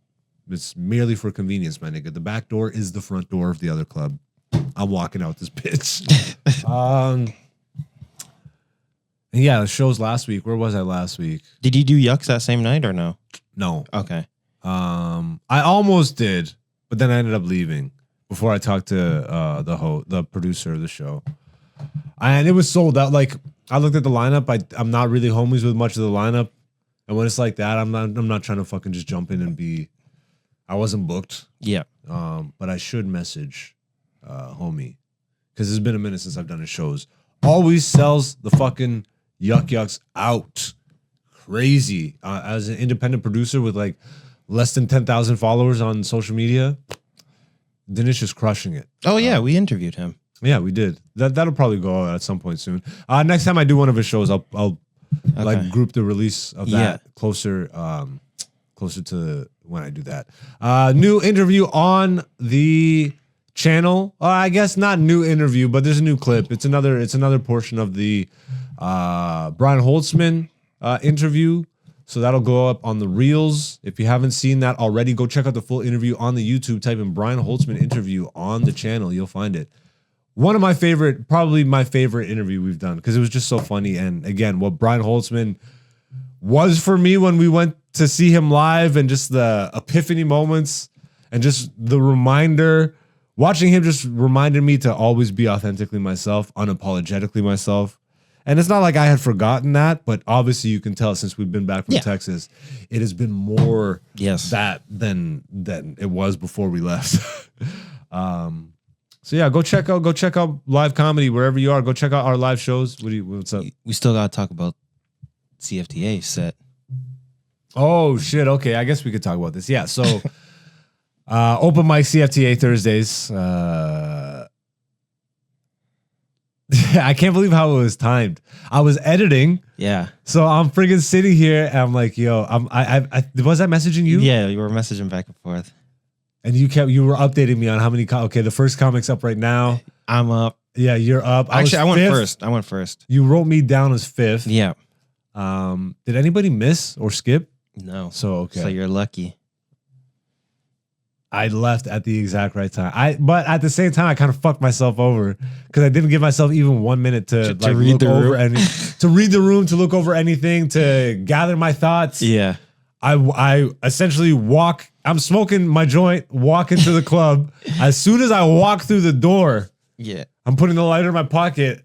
B: It's merely for convenience, my nigga. The back door is the front door of the other club. I'm walking out this bitch. Yeah, the shows last week. Where was I last week?
A: Did you do Yucks that same night or no?
B: No.
A: Okay.
B: I almost did, but then I ended up leaving before I talked to the producer of the show. And it was sold out. Like I looked at the lineup. I'm not really homies with much of the lineup. And when it's like that, I'm not trying to fucking just jump in and be. I wasn't booked.
A: Yeah.
B: But I should message homie, because it's been a minute since I've done his shows. Always sells the fucking yucks out. Crazy. As an independent producer with like less than 10,000 followers on social media, Dinesh is crushing it.
A: Oh yeah, we interviewed him.
B: Yeah, we did. That'll probably go out at some point soon. Next time I do one of his shows, I'll like group the release of that closer to when I do that. New interview on the channel. I guess not new interview, but there's a new clip. It's another portion of the Brian Holtzman interview. So that'll go up on the Reels. If you haven't seen that already, go check out the full interview on the YouTube. Type in Brian Holtzman interview on the channel. You'll find it. One of my favorite, probably my favorite interview we've done, because it was just so funny. And again, what Brian Holtzman was for me when we went to see him live, and just the epiphany moments and just the reminder, watching him just reminded me to always be authentically myself, unapologetically myself. And it's not like I had forgotten that, but obviously you can tell since we've been back from Texas, it has been more that than it was before we left. So yeah, go check out live comedy wherever you are. Go check out our live shows. What's up?
A: We still gotta talk about CFTA set.
B: Oh shit. Okay, I guess we could talk about this. Yeah. So open mic CFTA Thursdays. I can't believe how it was timed. I was editing.
A: Yeah.
B: So I'm friggin' sitting here and I'm like, yo, I was I messaging you?
A: Yeah, you were messaging back and forth.
B: And you were updating me on how many. Okay, the first comic's up right now.
A: I'm up.
B: Yeah, you're up.
A: Actually, I went
B: fifth.
A: first. I went first.
B: You wrote me down as fifth.
A: Yeah.
B: Did anybody miss or skip?
A: No.
B: So okay.
A: So you're lucky.
B: I left at the exact right time. But at the same time, I kind of fucked myself over because I didn't give myself even 1 minute to like
A: read
B: look
A: the
B: over
A: room.
B: to read the room, to look over anything, to gather my thoughts.
A: Yeah.
B: I essentially walk. I'm smoking my joint, walk into the club. As soon as I walk through the door,
A: Yeah.
B: I'm putting the lighter in my pocket,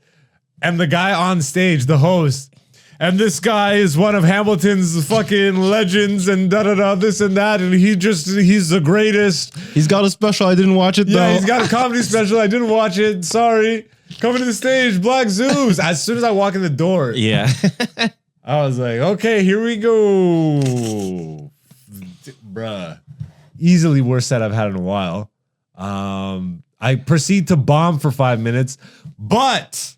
B: and the guy on stage, the host, and this guy is one of Hamilton's fucking legends and da-da-da, this and that, and he's the greatest.
A: He's got a special. I didn't watch it though.
B: Yeah, he's got a comedy special. I didn't watch it. Sorry. Coming to the stage, Black Zeus. As soon as I walk in the door,
A: Yeah.
B: I was like, okay, here we go. Bruh. Easily worst set I've had in a while. I proceed to bomb for 5 minutes, but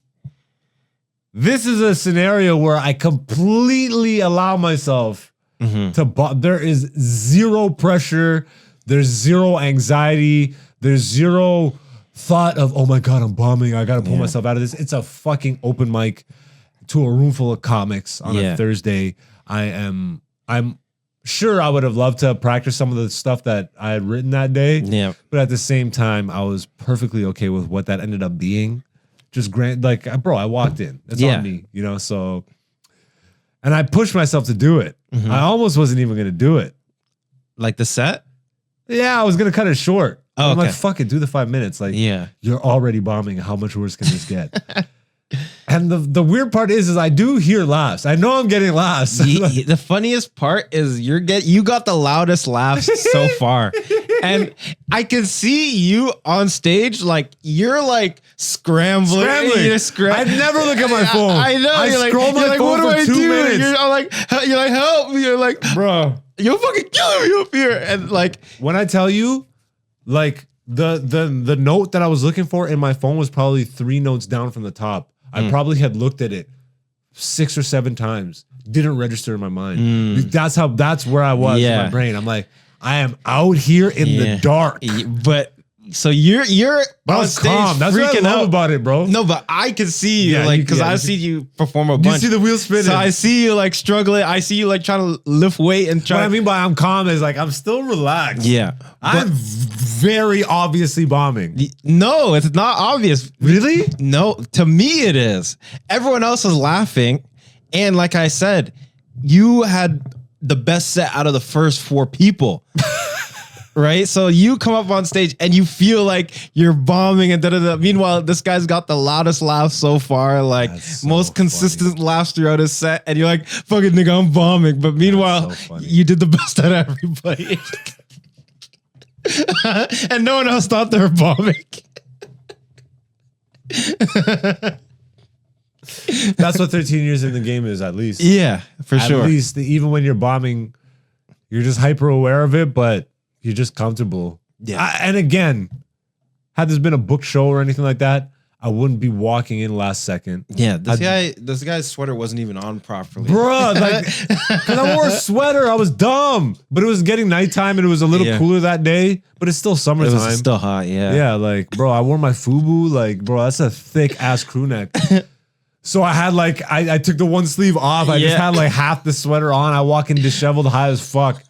B: this is a scenario where I completely allow myself to bomb. There is zero pressure. There's zero anxiety. There's zero thought of, oh my God, I'm bombing. I got to pull myself out of this. It's a fucking open mic to a room full of comics on a Thursday. I'm sure I would have loved to practice some of the stuff that I had written that day.
A: Yeah.
B: But at the same time, I was perfectly okay with what that ended up being. Just bro, I walked in. It's on me, you know? So, and I pushed myself to do it. I almost wasn't even going to do it.
A: Like the set?
B: Yeah, I was going to cut it short.
A: Oh,
B: I'm
A: okay.
B: like, fuck it, do the 5 minutes. Like,
A: Yeah.
B: you're already bombing. How much worse can this get? And the weird part is I do hear laughs. I know I'm getting laughs.
A: The funniest part is you got the loudest laughs so far. And I can see you on stage, like you're like scrambling. You're
B: I never look at my phone.
A: I know.
B: I
A: You're
B: scroll my
A: you're
B: phone
A: what
B: for
A: do I
B: 2
A: do?
B: minutes.
A: You're like, help me. You're like,
B: Bro,
A: you're fucking killing me up here. And like,
B: when I tell you, like the note that I was looking for in my phone was probably 3 notes down from the top. I probably had looked at it 6 or 7 times. Didn't register in my mind. That's where I was in my brain. I'm like, I am out here in the dark.
A: But so you're
B: But I
A: on
B: was
A: stage
B: calm. That's what I
A: freaking
B: love
A: out
B: about it, bro.
A: No, but I can see you,
B: Yeah,
A: like,
B: you-
A: because
B: yeah,
A: I've
B: you-
A: seen you perform a
B: You
A: bunch.
B: see the wheels spinning.
A: So I see you like struggling. I see you like trying to lift weight and
B: What
A: try.
B: I mean by I'm calm is like I'm still relaxed.
A: Yeah,
B: I'm very obviously bombing.
A: no, it's not obvious.
B: Really?
A: No, to me it is. Everyone else is laughing, and like I said, you had the best set out of the first 4 people. Right, so you come up on stage and you feel like you're bombing and da-da-da. Meanwhile, this guy's got the loudest laugh so far, like
B: That's so
A: most consistent laughs throughout his set, and you're like, "Fucking nigga, I'm bombing." But meanwhile,
B: so funny.
A: you did the best out of everybody, and no one else thought they were bombing.
B: That's what 13 years in the game is, at least.
A: Yeah, for
B: At
A: sure.
B: least, even when you're bombing, you're just hyper aware of it, but you're just comfortable.
A: Yeah.
B: And again, had this been a book show or anything like that, I wouldn't be walking in last second.
A: Yeah, this guy's sweater wasn't even on properly.
B: Bruh, like, because I wore a sweater, I was dumb. But it was getting nighttime and it was a little cooler that day, but it's still
A: It
B: summertime.
A: was still hot. Yeah.
B: Yeah, like, bro, I wore my FUBU. Like, bro, that's a thick ass crew neck. So I had like, I took the one sleeve off. I just had like half the sweater on. I walk in disheveled, high as fuck.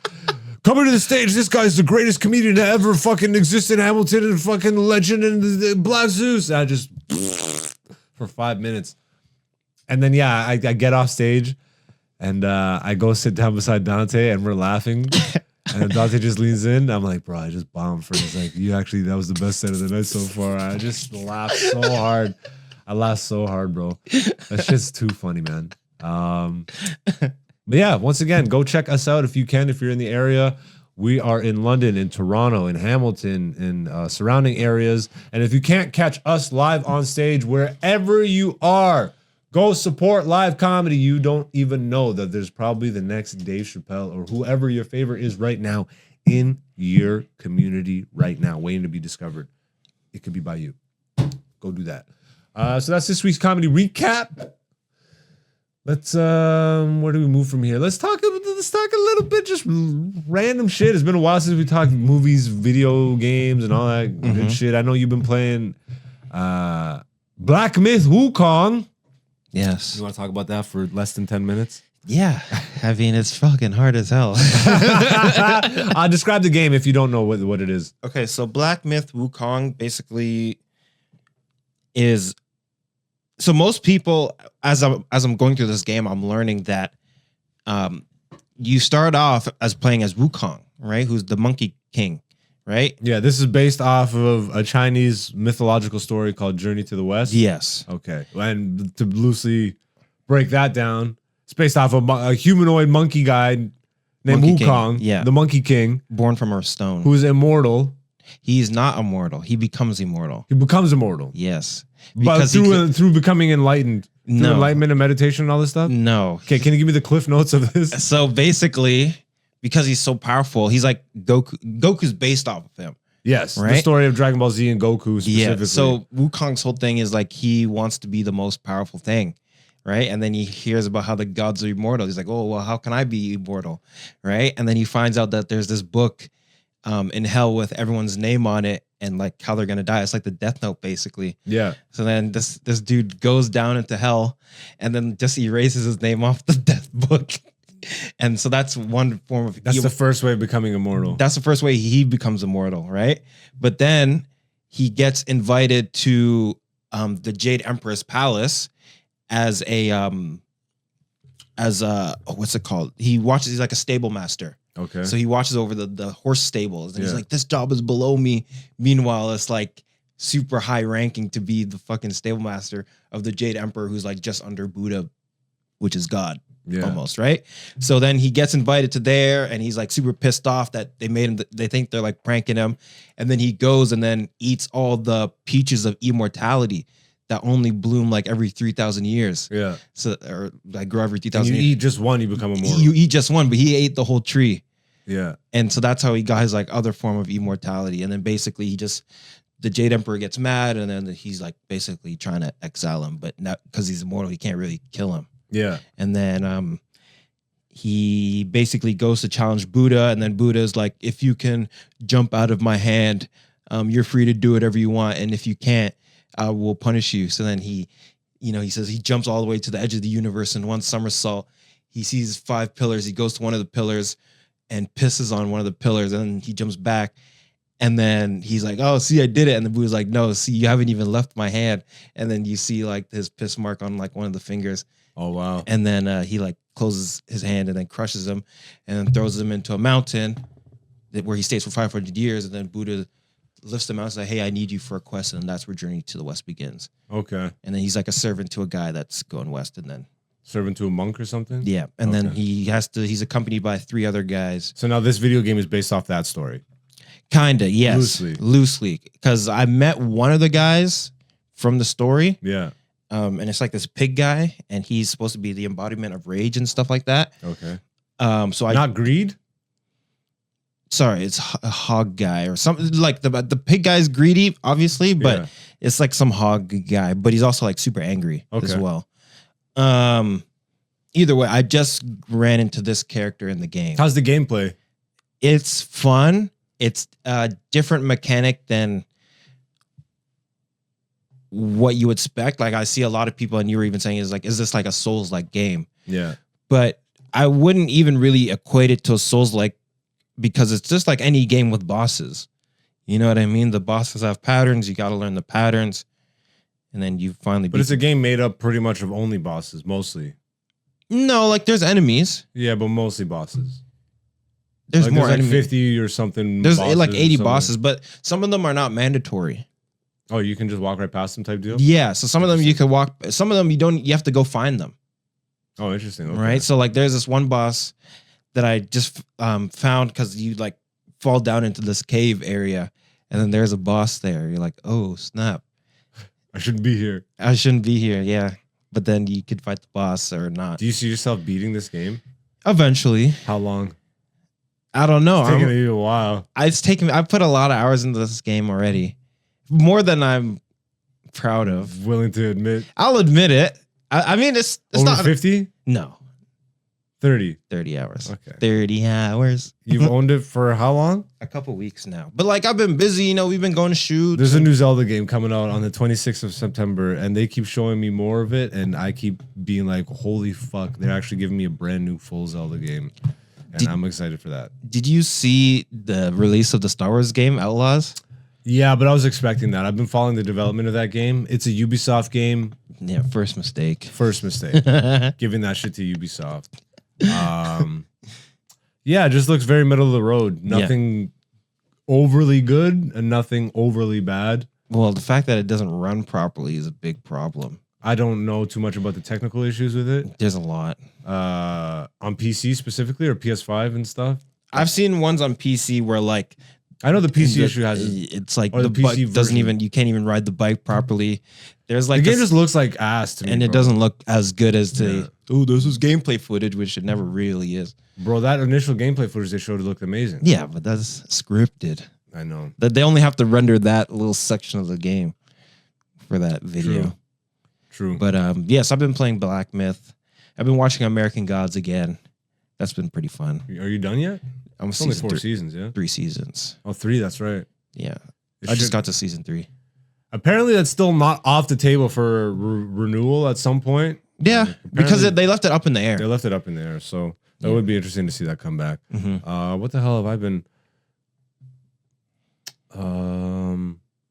B: Coming to the stage, this guy's the greatest comedian to ever fucking exist in Hamilton and fucking legend and the Black Zeus. And I just, for 5 minutes. And then, yeah, I get off stage and I go sit down beside Dante and we're laughing. And then Dante just leans in. I'm like, bro, I just bombed for this. Like, that was the best set of the night so far. I just laughed so hard. I laughed so hard, bro. That shit's too funny, man. But yeah, once again, go check us out if you can, if you're in the area. We are in London, in Toronto, in Hamilton, in surrounding areas. And if you can't catch us live on stage, wherever you are, go support live comedy. You don't even know that there's probably the next Dave Chappelle or whoever your favorite is right now in your community right now, waiting to be discovered. It could be by you. Go do that. So that's this week's comedy recap. Let's where do we move from here? Let's talk a little bit just random shit. It's been a while since we talked movies, video games, and all that good shit. I know you've been playing Black Myth Wukong.
A: Yes.
B: You want to talk about that for less than 10 minutes?
A: Yeah. I mean, it's fucking hard as hell.
B: I'll describe the game if you don't know what it is.
A: Okay, so Black Myth Wukong basically is. So most people, as I'm going through this game, I'm learning that you start off as playing as Wukong, right? Who's the Monkey King, right?
B: Yeah, this is based off of a Chinese mythological story called Journey to the West.
A: Yes.
B: Okay. And to loosely break that down, it's based off of a humanoid monkey guy named
A: Monkey King,
B: Wukong,
A: yeah.
B: the Monkey King,
A: Born from a stone.
B: who's immortal.
A: He's not immortal. He becomes immortal.
B: He becomes immortal.
A: Yes.
B: But through becoming enlightened. Through
A: No.
B: enlightenment and meditation and all this stuff?
A: No.
B: Okay, can you give me the cliff notes of this?
A: So basically, because he's so powerful, he's like Goku. Goku's based off of him.
B: Yes. The
A: Right?
B: story of Dragon Ball Z and Goku specifically.
A: Yeah. So Wukong's whole thing is like he wants to be the most powerful thing, right? And then he hears about how the gods are immortal. He's like, oh, well, how can I be immortal, right? And then he finds out that there's this book in hell with everyone's name on it and like how they're gonna die. It's like the Death Note, basically.
B: Yeah.
A: So then this dude goes down into hell and then just erases his name off the death book. And so that's one form of
B: That's the first way of becoming immortal.
A: that's the first way he becomes immortal, right? But then he gets invited to the Jade Empress Palace as what's it called? He's like a stable master.
B: Okay.
A: So he watches over the horse stables and he's
B: Yeah.
A: like, this job is below me. Meanwhile, it's like super high ranking to be the fucking stable master of the Jade Emperor, who's like just under Buddha, which is God.
B: Yeah.
A: Almost, right? So then he gets invited to there and he's like super pissed off that they made him, they think they're like pranking him. And then he goes and then eats all the peaches of immortality that only bloom like every 3,000 years.
B: Yeah.
A: So, or like grow every
B: And
A: 3,000
B: you
A: years.
B: eat just one, you become immortal.
A: You eat just one, but he ate the whole tree.
B: Yeah.
A: And so that's how he got his like other form of immortality. And then basically the Jade Emperor gets mad and then he's like basically trying to exile him, but not because he's immortal, he can't really kill him.
B: Yeah.
A: And then he basically goes to challenge Buddha, and then Buddha's like, if you can jump out of my hand, you're free to do whatever you want. And if you can't, I will punish you. So then he says he jumps all the way to the edge of the universe in one somersault. He sees 5 pillars. He goes to one of the pillars and pisses on one of the pillars, and then he jumps back. And then he's like, oh, see, I did it. And the Buddha's like, no, see, you haven't even left my hand. And then you see like his piss mark on like one of the fingers.
B: Oh, wow.
A: And then he like closes his hand and then crushes him and then throws him into a mountain where he stays for 500 years. And then Buddha lifts him out and says, hey, I need you for a quest. And that's where Journey to the West begins.
B: Okay.
A: And then he's like a servant to a guy that's going west. And then,
B: Servant to a monk or something?
A: yeah. And then
B: Okay.
A: he's accompanied by 3 other guys.
B: So now this video game is based off that story.
A: Kinda, yes. Loosely. Because I met one of the guys from the story.
B: Yeah.
A: And it's like this pig guy, and he's supposed to be the embodiment of rage and stuff like that.
B: Okay.
A: So I
B: Not greed?
A: sorry, it's a hog guy or something like the pig guy's greedy, obviously, but
B: Yeah.
A: it's like some hog guy, but he's also like super angry as
B: Okay.
A: well. Either way, I just ran into this character in the game.
B: How's the gameplay?
A: It's fun. It's a different mechanic than what you expect. Like I see a lot of people, and you were even saying is this like a Souls-like game?
B: Yeah.
A: But I wouldn't even really equate it to a Souls-like because it's just like any game with bosses. You know what I mean? The bosses have patterns. You got to learn the patterns, and then you finally.
B: But it's a game made up pretty much of only bosses, mostly.
A: No, like there's enemies.
B: Yeah, but mostly bosses.
A: There's
B: Like,
A: more
B: like
A: enemies.
B: 50 or something.
A: There's
B: bosses
A: like
B: or
A: 80
B: something.
A: bosses, but some of them are not mandatory.
B: Oh, you can just walk right past them type deal?
A: Yeah, so some of them you can walk. Some of them you don't. You have to go find them.
B: Oh, interesting. Okay.
A: Right. So like, there's this one boss that I just found because you like fall down into this cave area, and then there's a boss there. You're like, oh snap,
B: I shouldn't be here.
A: I shouldn't be here. Yeah, but then you could fight the boss or not.
B: Do you see yourself beating this game?
A: Eventually,
B: How long?
A: I don't know.
B: It's taking you a while.
A: I put a lot of hours into this game already, more than I'm proud of.
B: Willing to admit.
A: I'll admit it. I mean, it's
B: Over
A: not
B: 50?
A: No.
B: 30.
A: 30 hours.
B: Okay.
A: 30 hours.
B: You've owned it for how long?
A: A couple weeks now. But like I've been busy, you know, we've been going to shoot.
B: There's a new Zelda game coming out on the 26th of September, and they keep showing me more of it, and I keep being like, holy fuck, they're actually giving me a brand new full Zelda game. And I'm excited for that.
A: Did you see the release of the Star Wars game, Outlaws?
B: Yeah, but I was expecting that. I've been following the development of that game. It's a Ubisoft game.
A: Yeah, first mistake.
B: First mistake. Giving that shit to Ubisoft. Yeah, it just looks very middle of the road. Nothing overly good and nothing overly bad.
A: Well, the fact that it doesn't run properly is a big problem.
B: I don't know too much about the technical issues with it.
A: There's a lot.
B: On PC specifically or PS5 and stuff?
A: I've seen ones on PC where like
B: I know the PC issue has
A: it's like
B: or
A: the
B: the PC
A: bike doesn't
B: version.
A: even you can't even ride the bike properly. There's like
B: the game
A: this-
B: just looks like ass to me.
A: and it
B: bro.
A: doesn't look as good as the
B: Yeah.
A: oh, this is gameplay footage, which it never really is.
B: Bro, that initial gameplay footage they showed looked amazing.
A: Yeah, but that's scripted.
B: I know.
A: That they only have to render that little section of the game for that video.
B: True.
A: But yes, I've been playing Black Myth. I've been watching American Gods again. That's been pretty fun.
B: Are you done yet?
A: I'm
B: It's only
A: season
B: 4
A: three,
B: seasons, yeah?
A: 3 seasons.
B: Oh, 3, that's right.
A: Yeah.
B: It
A: I just
B: should-
A: got to season 3.
B: Apparently that's still not off the table for renewal at some point.
A: Yeah, because
B: Apparently-
A: they left it up in the
B: They
A: air.
B: left it up in the air, so that would be interesting to see that come back.
A: Mhm.
B: What the hell have I been?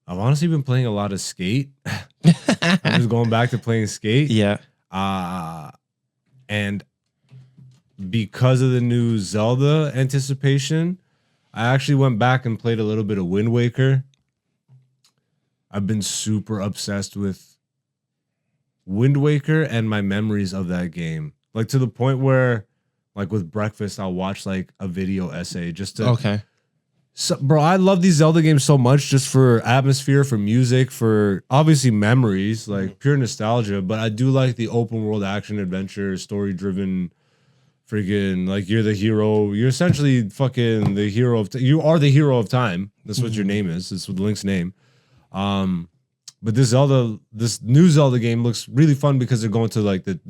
B: I've honestly been playing a lot of Skate. I'm just going back to playing Skate.
A: Yeah.
B: And because of the new Zelda anticipation, I actually went back and played a little bit of Wind Waker. I've been super obsessed with Wind Waker and my memories of that game. Like to the point where, like with breakfast, I'll watch like a video essay just to.
A: Okay.
B: So, bro, I love these Zelda games so much just for atmosphere, for music, for obviously memories, like pure nostalgia. But I do like the open world action adventure, story driven. Freaking like you're the hero. You're essentially fucking the hero of. You are the hero of time. That's what your name is. That's what Link's name. But this new Zelda game looks really fun because they're going to like the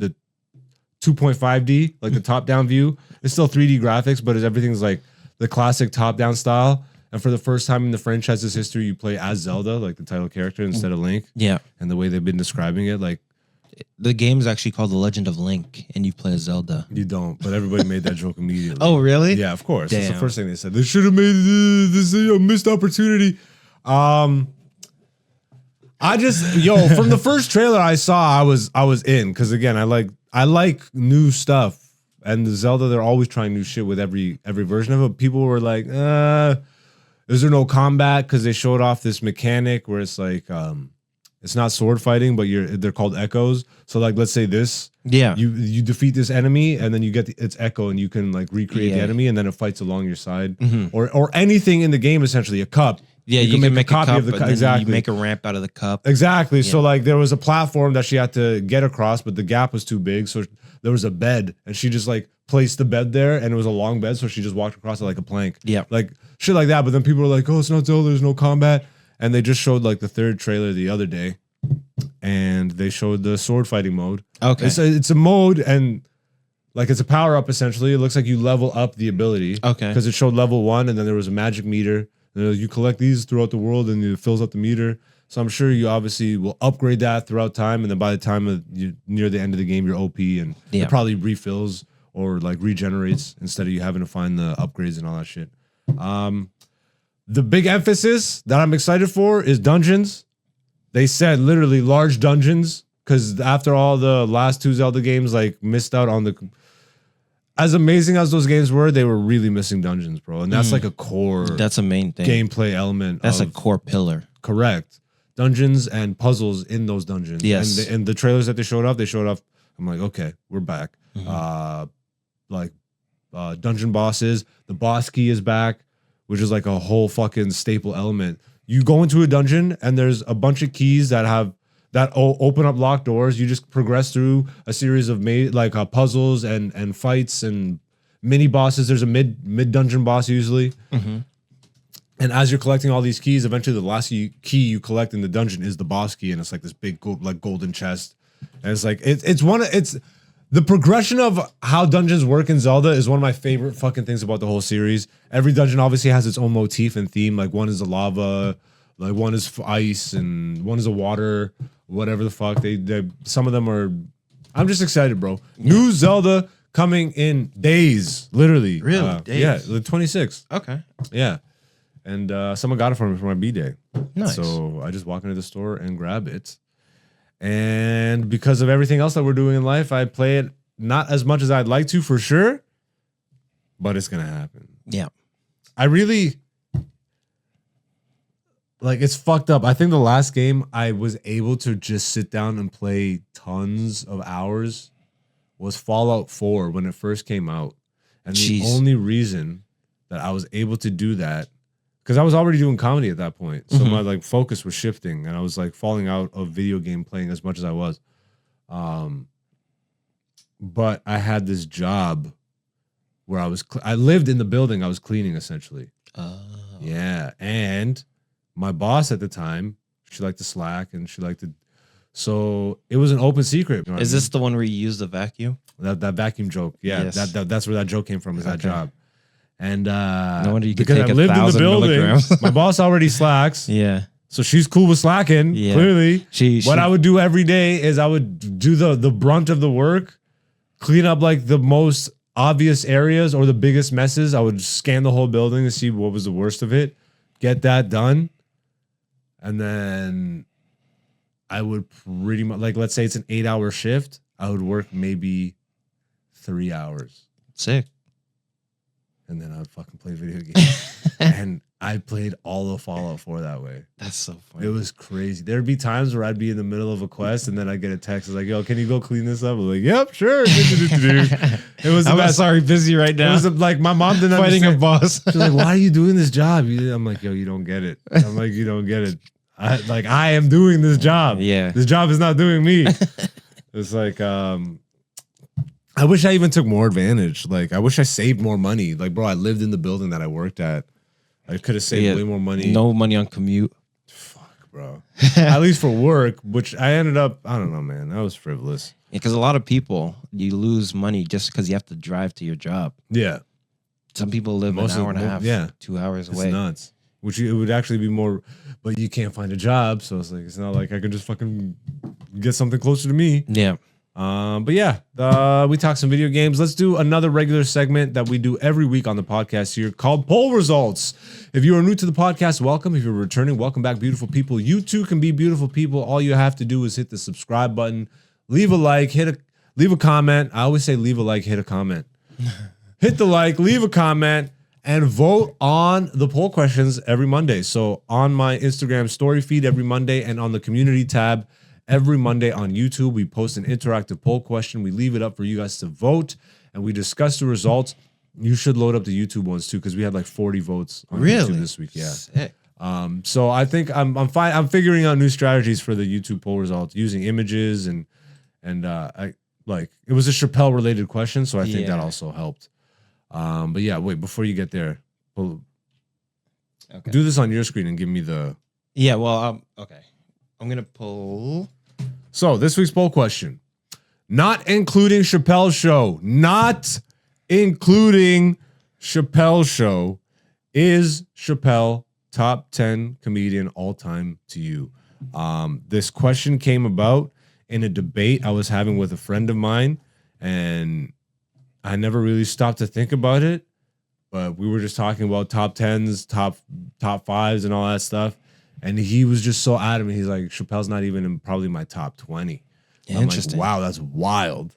B: 2.5D, like the top down view. It's still 3D graphics, but everything's like the classic top down style. And for the first time in the franchise's history, you play as Zelda, like the title character, instead of Link.
A: Yeah.
B: And the way they've been describing it, like.
A: The game is actually called The Legend of Link, and you play as Zelda.
B: You don't, but everybody made that joke immediately.
A: Oh, really?
B: Yeah, of course. That's the
A: Damn.
B: first thing they said. They should have made this a missed opportunity. I just from the first trailer I saw, I was in because again, I like new stuff, and the Zelda they're always trying new shit with every version of it. People were like, "Is there no combat?" Because they showed off this mechanic where it's like it's not sword fighting, but they're called echoes. So like, let's say this.
A: Yeah.
B: You defeat this enemy, and then you get its echo, and you can like recreate the
A: Yeah.
B: enemy, and then it fights along your side, or anything in the game. Essentially, a cup.
A: Yeah, you can make a cup,
B: of the
A: and
B: cup.
A: then
B: Exactly.
A: you make a ramp out of the cup.
B: Exactly. So like, there was a platform that she had to get across, but the gap was too big. So there was a bed, and she just like placed the bed there, and it was a long bed, so she just walked across it like a plank.
A: Yeah.
B: Like shit like that. But then people were like, "Oh, it's not Zelda. There's no combat," and they just showed like the third trailer the other day. And they showed the sword fighting mode.
A: Okay.
B: It's a mode, and like it's a power up essentially. It looks like you level up the ability.
A: Okay.
B: Because it showed level 1, and then there was a magic meter. You collect these throughout the world, and it fills up the meter. So I'm sure you obviously will upgrade that throughout time, and then by the time you near the end of the game, you're OP, and
A: Yeah.
B: it probably refills or like regenerates instead of you having to find the upgrades and all that shit. The big emphasis that I'm excited for is dungeons. They said literally large dungeons because after all the last 2 Zelda games like missed out on the as amazing as those games were, they were really missing dungeons, bro. And that's like a core
A: That's a main thing.
B: gameplay element.
A: That's
B: of,
A: a core pillar.
B: correct dungeons and puzzles in those dungeons.
A: Yes.
B: And the trailers that they showed off. I'm like, okay, we're back. Dungeon bosses. The boss key is back, which is like a whole fucking staple element. You go into a dungeon and there's a bunch of keys that open up locked doors. You just progress through a series of puzzles and fights and mini bosses. There's a mid dungeon boss usually. And as you're collecting all these keys, eventually the last key you collect in the dungeon is the boss key, and it's like this big golden chest. And it's like it's The progression of how dungeons work in Zelda is one of my favorite fucking things about the whole series. Every dungeon obviously has its own motif and theme. Like one is the lava, like one is ice, and one is a water, whatever the fuck. They some of them are. I'm just excited, bro. New Zelda coming in days, literally.
A: Really? Days?
B: Yeah, the 26th.
A: Okay.
B: Yeah, and someone got it for me for my B-day.
A: Nice.
B: So I just walk into the store and grab it. And because of everything else that we're doing in life, I play it not as much as I'd like to, for sure. But it's gonna happen.
A: Yeah.
B: I really like. It's fucked up. I think the last game I was able to just sit down and play tons of hours was Fallout 4 when it first came out, and the only reason that I was able to do that. Because I was already doing comedy at that point. So my like focus was shifting and I was like falling out of video game playing as much as I was. But I had this job where I lived in the building I was cleaning essentially. Yeah. And my boss at the time, she liked to slack and she liked to. So it was an open secret. You know
A: Is this the one where you use the vacuum?
B: That vacuum joke. Yeah.
A: Yes.
B: That's where that joke came from, is that job. And
A: no wonder you could
B: because
A: take
B: I lived in the
A: 1,000
B: building,
A: milligrams.
B: my boss already slacks.
A: Yeah.
B: So she's cool with slacking,
A: Yeah.
B: clearly.
A: What
B: I would do every day is I would do the brunt of the work, clean up like the most obvious areas or the biggest messes. I would scan the whole building to see what was the worst of it, get that done. And then I would pretty much, like, let's say it's an 8-hour shift. I would work maybe 3 hours.
A: Sick.
B: And then I would fucking play video games. And I played all of Fallout 4 that way.
A: That's so funny.
B: It was crazy. There'd be times where I'd be in the middle of a quest and then I'd get a text. It's like, yo, can you go clean this up? I'm like, yep, sure. It was the
A: I'm
B: best.
A: sorry, busy right
B: It
A: now.
B: was like my mom didn't
A: Fighting a
B: understand.
A: boss.
B: She's like, why are you doing this job? I'm like, yo, you don't get it. I'm like, you don't get it. I am doing this job.
A: Yeah.
B: This job is not doing me. It's like, I wish I even took more advantage. Like, I wish I saved more money. Like, bro, I lived in the building that I worked at. I could have saved way more money.
A: No money on commute.
B: Fuck, bro. At least for work, which I ended up, I don't know, man. That was frivolous.
A: Because a lot of people, you lose money just because you have to drive to your job.
B: Yeah.
A: Some people live
B: Most
A: an
B: of
A: hour and a half,
B: yeah.
A: 2 hours
B: It's
A: away.
B: nuts. Which it would actually be more, but you can't find a job. So it's like, it's not like I could just fucking get something closer to me.
A: Yeah.
B: But yeah, we talk some video games. Let's do another regular segment that we do every week on the podcast here called Poll Results. If you are new to the podcast, welcome. If you're returning, welcome back, beautiful people. You too can be beautiful people. All you have to do is hit the subscribe button, leave a like, leave a comment. I always say leave a like, hit a comment. Hit the like, leave a comment, and vote on the poll questions every Monday. So on my Instagram story feed every Monday and on the community tab every Monday on YouTube, we post an interactive poll question. We leave it up for you guys to vote, and we discuss the results. You should load up the YouTube ones too, because we had like 40 votes on YouTube this week. Yeah.
A: Sick.
B: So I think I'm fine. I'm figuring out new strategies for the YouTube poll results using images and I like it was a Chappelle related question, so I think that also helped. But yeah, wait, before you get there, do this on your screen and give me the.
A: Yeah. Well, okay. I'm gonna pull.
B: So this week's poll question, not including Chappelle's show, not including Chappelle's show, is Chappelle top 10 comedian all time to you? This question came about in a debate I was having with a friend of mine, and I never really stopped to think about it, but we were just talking about top 10s, top 5s and all that stuff. And he was just so adamant. He's like, Chappelle's not even in probably my top 20.
A: Interesting.
B: I'm like, wow, that's wild.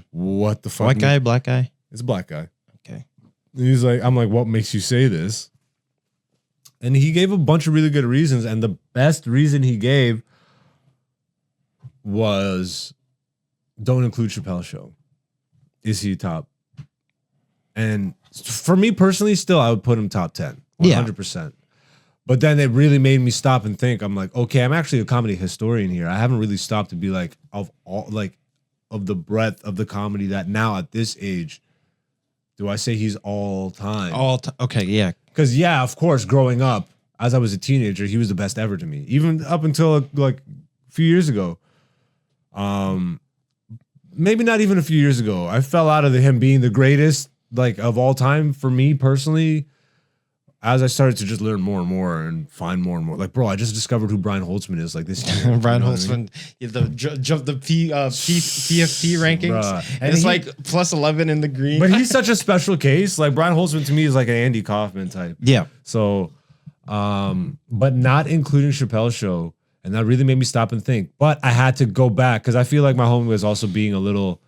B: What the fuck?
A: White guy, black guy.
B: It's a black guy.
A: Okay.
B: And he's like, I'm like, what makes you say this? And he gave a bunch of really good reasons. And the best reason he gave was don't include Chappelle's show. Is he top? And for me personally, still, I would put him top 10. 100%. But then it really made me stop and think. I'm like, okay, I'm actually a comedy historian here. I haven't really stopped to be like, of the breadth of the comedy that now at this age, do I say he's all time?
A: Okay, yeah.
B: Because yeah, of course, growing up, as I was a teenager, he was the best ever to me. Even up until like a few years ago. maybe not even a few years ago, I fell out of him being the greatest like of all time for me personally. As I started to just learn more and more and find more and more, like, bro, I just discovered who Brian Holtzman is. Like this year,
A: Brian
B: you know what I
A: Holtzman,
B: mean?
A: the PFP rankings.
B: Bruh. And
A: It's
B: he-
A: like plus 11 in the green.
B: But he's such a special case. Like Brian Holtzman to me is like an Andy Kaufman type.
A: yeah.
B: So, but not including Chappelle's show, and that really made me stop and think. But I had to go back because I feel like my homie was also being a little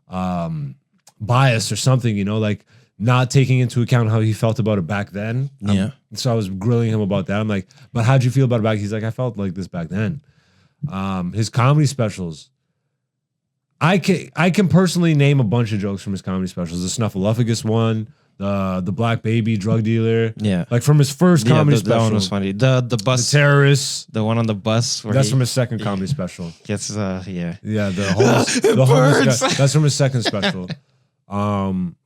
B: biased or something, you know, like not taking into account how he felt about it back then.
A: Yeah.
B: So I was grilling him about that. I'm like, but how'd you feel about it back? He's like, I felt like this back then. His comedy specials. I can personally name a bunch of jokes from his comedy specials. The Snuffleupagus one, the Black Baby drug dealer.
A: Yeah.
B: Like from his first comedy
A: that
B: special.
A: one was funny. The
B: The
A: bus,
B: Terrorists.
A: the one on the bus. Where
B: That's
A: he
B: from his second comedy special.
A: gets, yeah.
B: Yeah, the homeless guy. That's from his second special.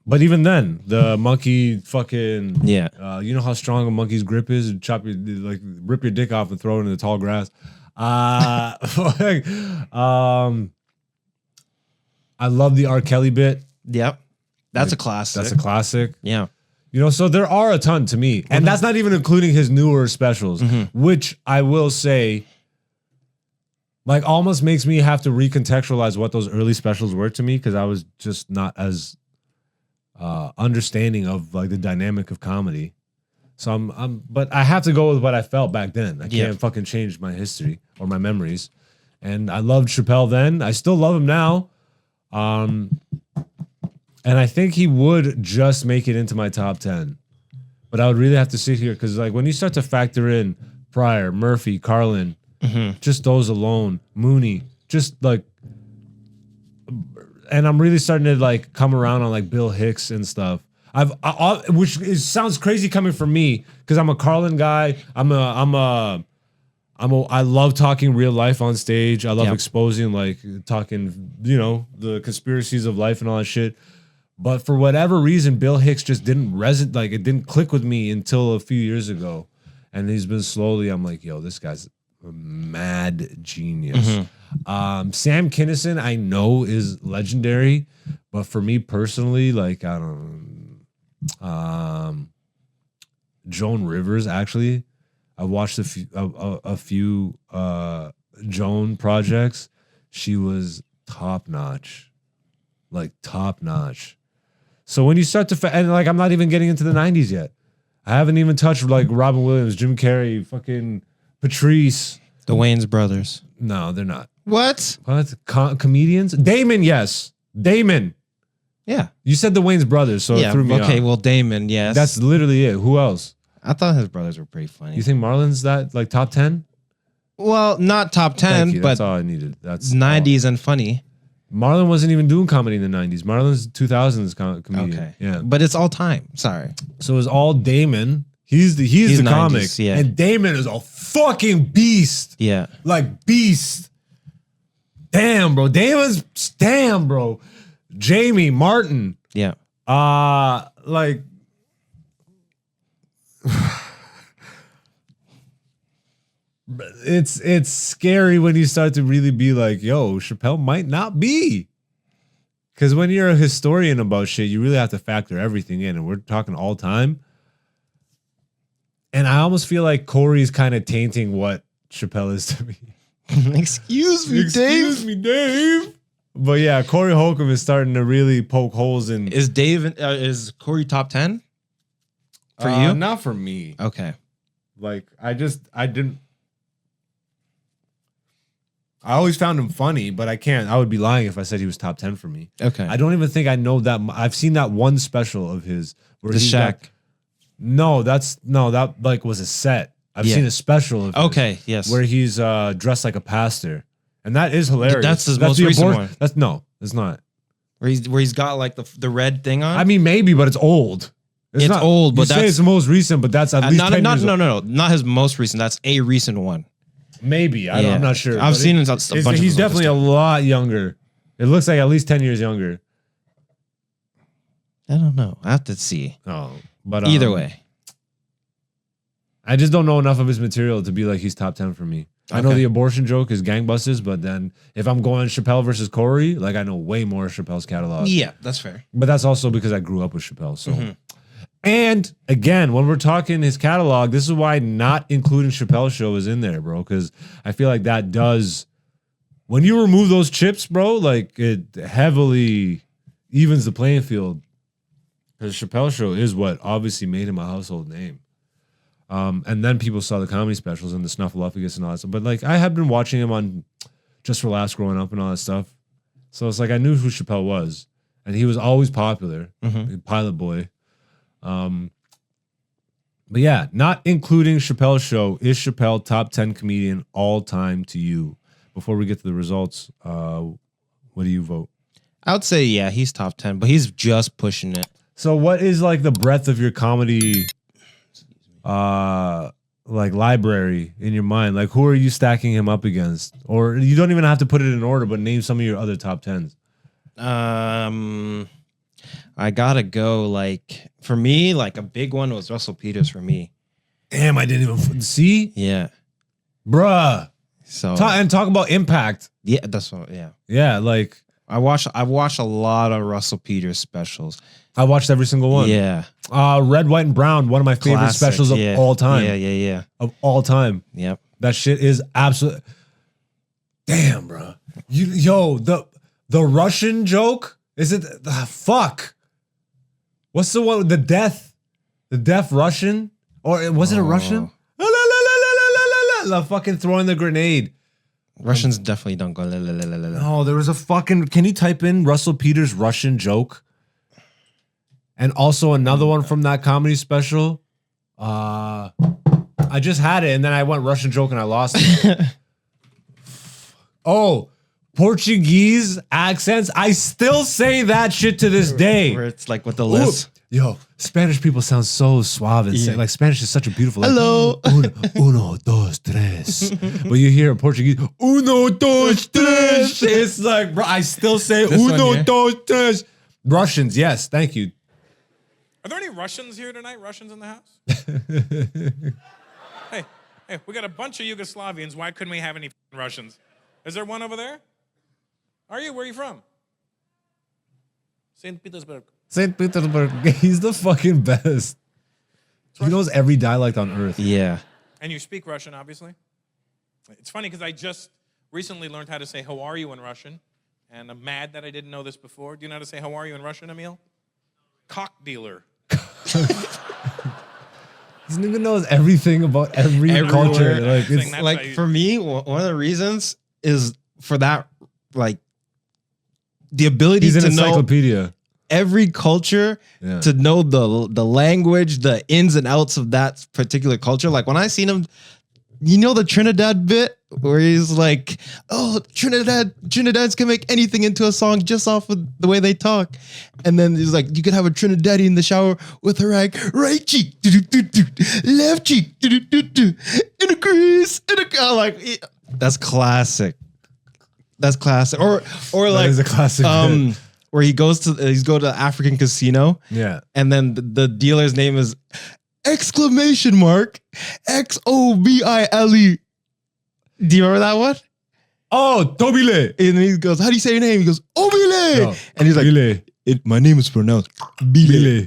B: But even then, the monkey fucking
A: Yeah.
B: you know how strong a monkey's grip is? And rip your dick off and throw it in the tall grass. I love the R. Kelly bit.
A: Yep. That's a classic.
B: That's a classic.
A: Yeah.
B: You know, so there are a ton to me. And that's not even including his newer specials, which I will say, like, almost makes me have to recontextualize what those early specials were to me because I was just not as understanding of like the dynamic of comedy. So but I have to go with what I felt back then. I can't fucking change my history or my memories. And I loved Chappelle then. I still love him now. And I think he would just make it into my top 10. But I would really have to sit here because like when you start to factor in Pryor, Murphy, Carlin, just those alone, Mooney, just like, and I'm really starting to like come around on like Bill Hicks and stuff. Sounds crazy coming from me because I'm a Carlin guy. I love talking real life on stage. I love exposing, like talking, you know, the conspiracies of life and all that shit. But for whatever reason, Bill Hicks just didn't resonate. Like it didn't click with me until a few years ago. And he's been slowly, I'm like, yo, this guy's a mad genius. Sam Kinison, I know is legendary. But for me personally, like, I don't know. Joan Rivers, actually. I watched a few Joan projects. She was top notch, like top notch. So when you start to and like I'm not even getting into the 90s yet. I haven't even touched like Robin Williams, Jim Carrey, fucking Patrice.
A: The Wayans brothers.
B: No, they're not.
A: What?
B: What? Comedians? Damon, yes. Damon.
A: Yeah.
B: You said the Wayans brothers, so it threw me
A: okay,
B: off.
A: well, Damon, yes.
B: That's literally it. Who else?
A: I thought his brothers were pretty funny.
B: You think Marlon's that like top 10?
A: Well, not top 10,
B: That's
A: but
B: all I needed. That's
A: 90s and funny.
B: Marlon wasn't even doing comedy in the 90s. Marlon's 2000s comedian.
A: Okay.
B: Yeah.
A: But it's all time. Sorry.
B: So it was all Damon. He's the
A: 90s,
B: comic.
A: yeah.
B: And Damon is a fucking beast.
A: Yeah.
B: Like beast. Damn, bro. Damn, bro. Jamie Martin.
A: Yeah.
B: Like it's scary when you start to really be like, yo, Chappelle might not be. Because when you're a historian about shit, you really have to factor everything in. And we're talking all time. And I almost feel like Corey's kind of tainting what Chappelle is to me.
A: Excuse me, Dave.
B: Excuse me, Dave. But yeah, Corey Holcomb is starting to really poke holes in.
A: Is Corey top 10 for you?
B: Not for me.
A: Okay.
B: Like, I always found him funny, but I would be lying if I said he was top 10 for me.
A: Okay.
B: I don't even think I know that. I've seen that one special of his. Where
A: The
B: he's
A: Shack.
B: That like was a set. I've
A: Yeah.
B: seen a special of his
A: Okay, yes.
B: where he's dressed like a pastor. And that is hilarious.
A: That's his most
B: the
A: recent
B: abort-
A: one.
B: It's not.
A: Where he's got like the red thing on?
B: I mean, maybe, but it's old.
A: It's old, but
B: you say
A: that's-
B: it's the most recent, but that's at least 10 years old.
A: no, not his most recent. That's a recent one.
B: Maybe. I'm not sure.
A: I've
B: but
A: seen a bunch of
B: he's
A: his
B: definitely a
A: other
B: lot younger. It looks like at least 10 years younger.
A: I don't know. I have to see.
B: Oh, but
A: Either way.
B: I just don't know enough of his material to be like he's top 10 for me. I know
A: Okay.
B: the abortion joke is gangbusters, but then if I'm going Chappelle versus Corey, like I know way more of Chappelle's catalog.
A: Yeah, that's fair.
B: But that's also because I grew up with Chappelle. So,
A: Mhm.
B: and again, when we're talking his catalog, this is why not including Chappelle's show is in there, bro. Because I feel like that does, when you remove those chips, bro, like it heavily evens the playing field. Because Chappelle's show is what obviously made him a household name. And then people saw the comedy specials and the Snuffleupagus and all that stuff. But like I had been watching him on Just for Laughs growing up and all that stuff. So it's like I knew who Chappelle was. And he was always popular. Pilot Boy. But yeah, not including Chappelle's show, is Chappelle top 10 comedian all time to you? Before we get to the results, what do you vote?
A: I would say, yeah, he's top 10, but he's just pushing it.
B: So what is like the breadth of your comedy like library in your mind? Like who are you stacking him up against? Or you don't even have to put it in order, but name some of your other top 10s.
A: I gotta go, like, for me, like a big one was Russell Peters for me.
B: Damn, I didn't even see.
A: Yeah.
B: Bruh.
A: So
B: Talk about impact.
A: yeah, that's what. Yeah,
B: Yeah, like
A: I watched a lot of Russell Peters specials.
B: I watched every single one.
A: Yeah,
B: Red, White, and Brown, one of my favorite
A: Classic,
B: specials of
A: yeah.
B: all time.
A: Yeah.
B: Of all time.
A: Yep.
B: That shit is absolute. Damn, bro. The Russian joke? Is it fuck? What's the one? The deaf Russian? Or was it a Russian? La, la, la, la, la, la, la, la, la, fucking throwing the grenade.
A: Russians definitely don't go. La, la, la, la, la, la.
B: No, there was a fucking. Can you type in Russell Peters Russian joke? And also another one from that comedy special. I just had it and then I went Russian joke and I lost it. Oh, Portuguese accents. I still say that shit to this day.
A: Where it's like with the list.
B: Yo, Spanish people sound so suave and
A: Yeah.
B: like Spanish is such a beautiful. Like,
A: Hello.
B: uno, dos, tres. But you hear a Portuguese, uno, dos, tres. It's like, bro, I still say
A: This one,
B: uno,
A: yeah.
B: dos, tres. Russians, yes, thank you.
F: Are there any Russians here tonight? Russians in the house? hey, we got a bunch of Yugoslavians. Why couldn't we have any Russians? Is there one over there? Are you? Where are you from? St. Petersburg.
B: St. Petersburg, he's the fucking best. He knows every dialect on earth.
A: Yeah.
F: And you speak Russian, obviously? It's funny because I just recently learned how to say how are you in Russian. And I'm mad that I didn't know this before. Do you know how to say how are you in Russian, Emil? Cock dealer.
B: This nigga knows everything about every culture. Like,
F: Everything.
B: it's,
F: That's
A: Like
F: how you-
A: for me, one of the reasons is for that, like the ability
B: he's an
A: to know
B: encyclopedia.
A: every culture,
B: Yeah.
A: to know the language, the ins and outs of that particular culture. Like when I seen him, you know, the Trinidad bit where he's like, "Oh, Trinidadians can make anything into a song just off of the way they talk," and then he's like, "You could have a Trinidadian in the shower with her rag, right cheek, left cheek, in a crease, in a." I'm like, that's classic. That's classic. Or
B: That
A: like
B: is a classic bit.
A: where he goes to the African casino,
B: Yeah.
A: and then the dealer's name is exclamation mark XOBILE. Do you remember that one?
B: Oh, Tobile.
A: And he goes, "How do you say your name?" He goes, "Obile."
B: No,
A: And he's like,
B: Bile.
A: My name is pronounced Bile.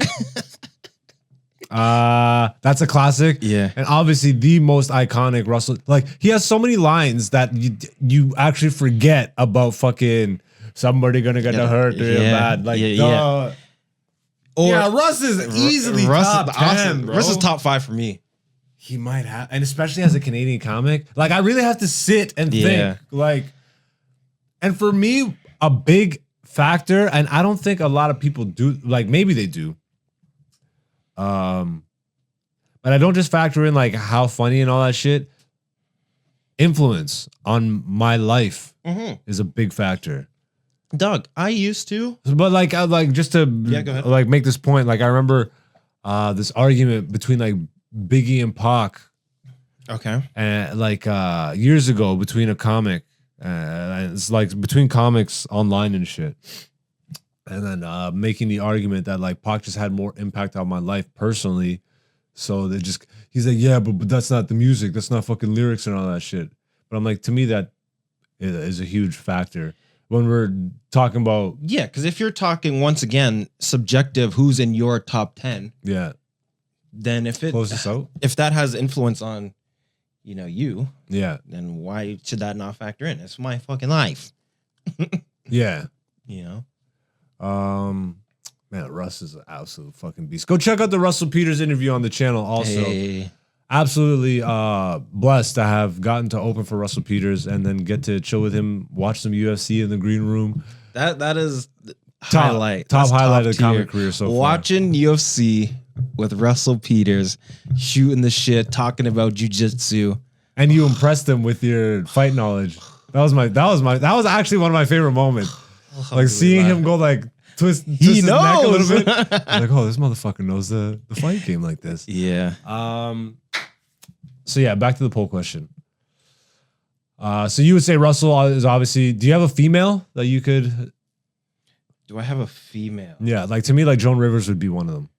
B: That's a classic.
A: Yeah.
B: And obviously the most iconic Russell. Like he has so many lines that you actually forget about fucking somebody gonna get hurt or
A: Yeah.
B: bad. Like
A: Yeah,
B: duh.
A: yeah. Or
B: yeah, Russ is easily top 10, bro.
A: Russ is top 5 for me.
B: He might have, and especially as a Canadian comic, like I really have to sit and
A: Yeah.
B: think. Like, and for me, a big factor, and I don't think a lot of people do. Like maybe they do. But I don't just factor in like how funny and all that shit. Influence on my life is a big factor.
A: Doug, I used to.
B: But like, just to
A: Yeah, go ahead.
B: like make this point, like I remember this argument between like Biggie and Pac,
A: Okay.
B: and like years ago between a comic, and it's like between comics online and shit, and then making the argument that like Pac just had more impact on my life personally, so they just he's like, yeah, but that's not the music, that's not fucking lyrics and all that shit. But I'm like, to me, that is a huge factor when we're talking about.
A: Yeah, because if you're talking once again subjective, who's in your top 10?
B: Yeah.
A: Then if
B: Close this out.
A: if that has influence on, you,
B: Yeah.
A: then why should that not factor in? It's my fucking life.
B: Yeah. Man, Russ is an absolute fucking beast. Go check out the Russell Peters interview on the channel. Also,
A: Hey.
B: absolutely blessed to have gotten to open for Russell Peters and then get to chill with him, watch some UFC in the green room.
A: That is
B: Top
A: highlight.
B: top
A: That's
B: highlight of the
A: tier.
B: comic career so far.
A: Watching UFC with Russell Peters, shooting the shit, talking about jujitsu.
B: And you impressed him with your fight knowledge. That was actually one of my favorite moments. Like seeing him go like twist his neck a little bit. Like, oh, this motherfucker knows the fight game like this.
A: Yeah.
B: So yeah, back to the poll question. So you would say Russell is obviously. Do you have a female that you could?
A: Do I have a female?
B: Yeah, like to me, like Joan Rivers would be one of them.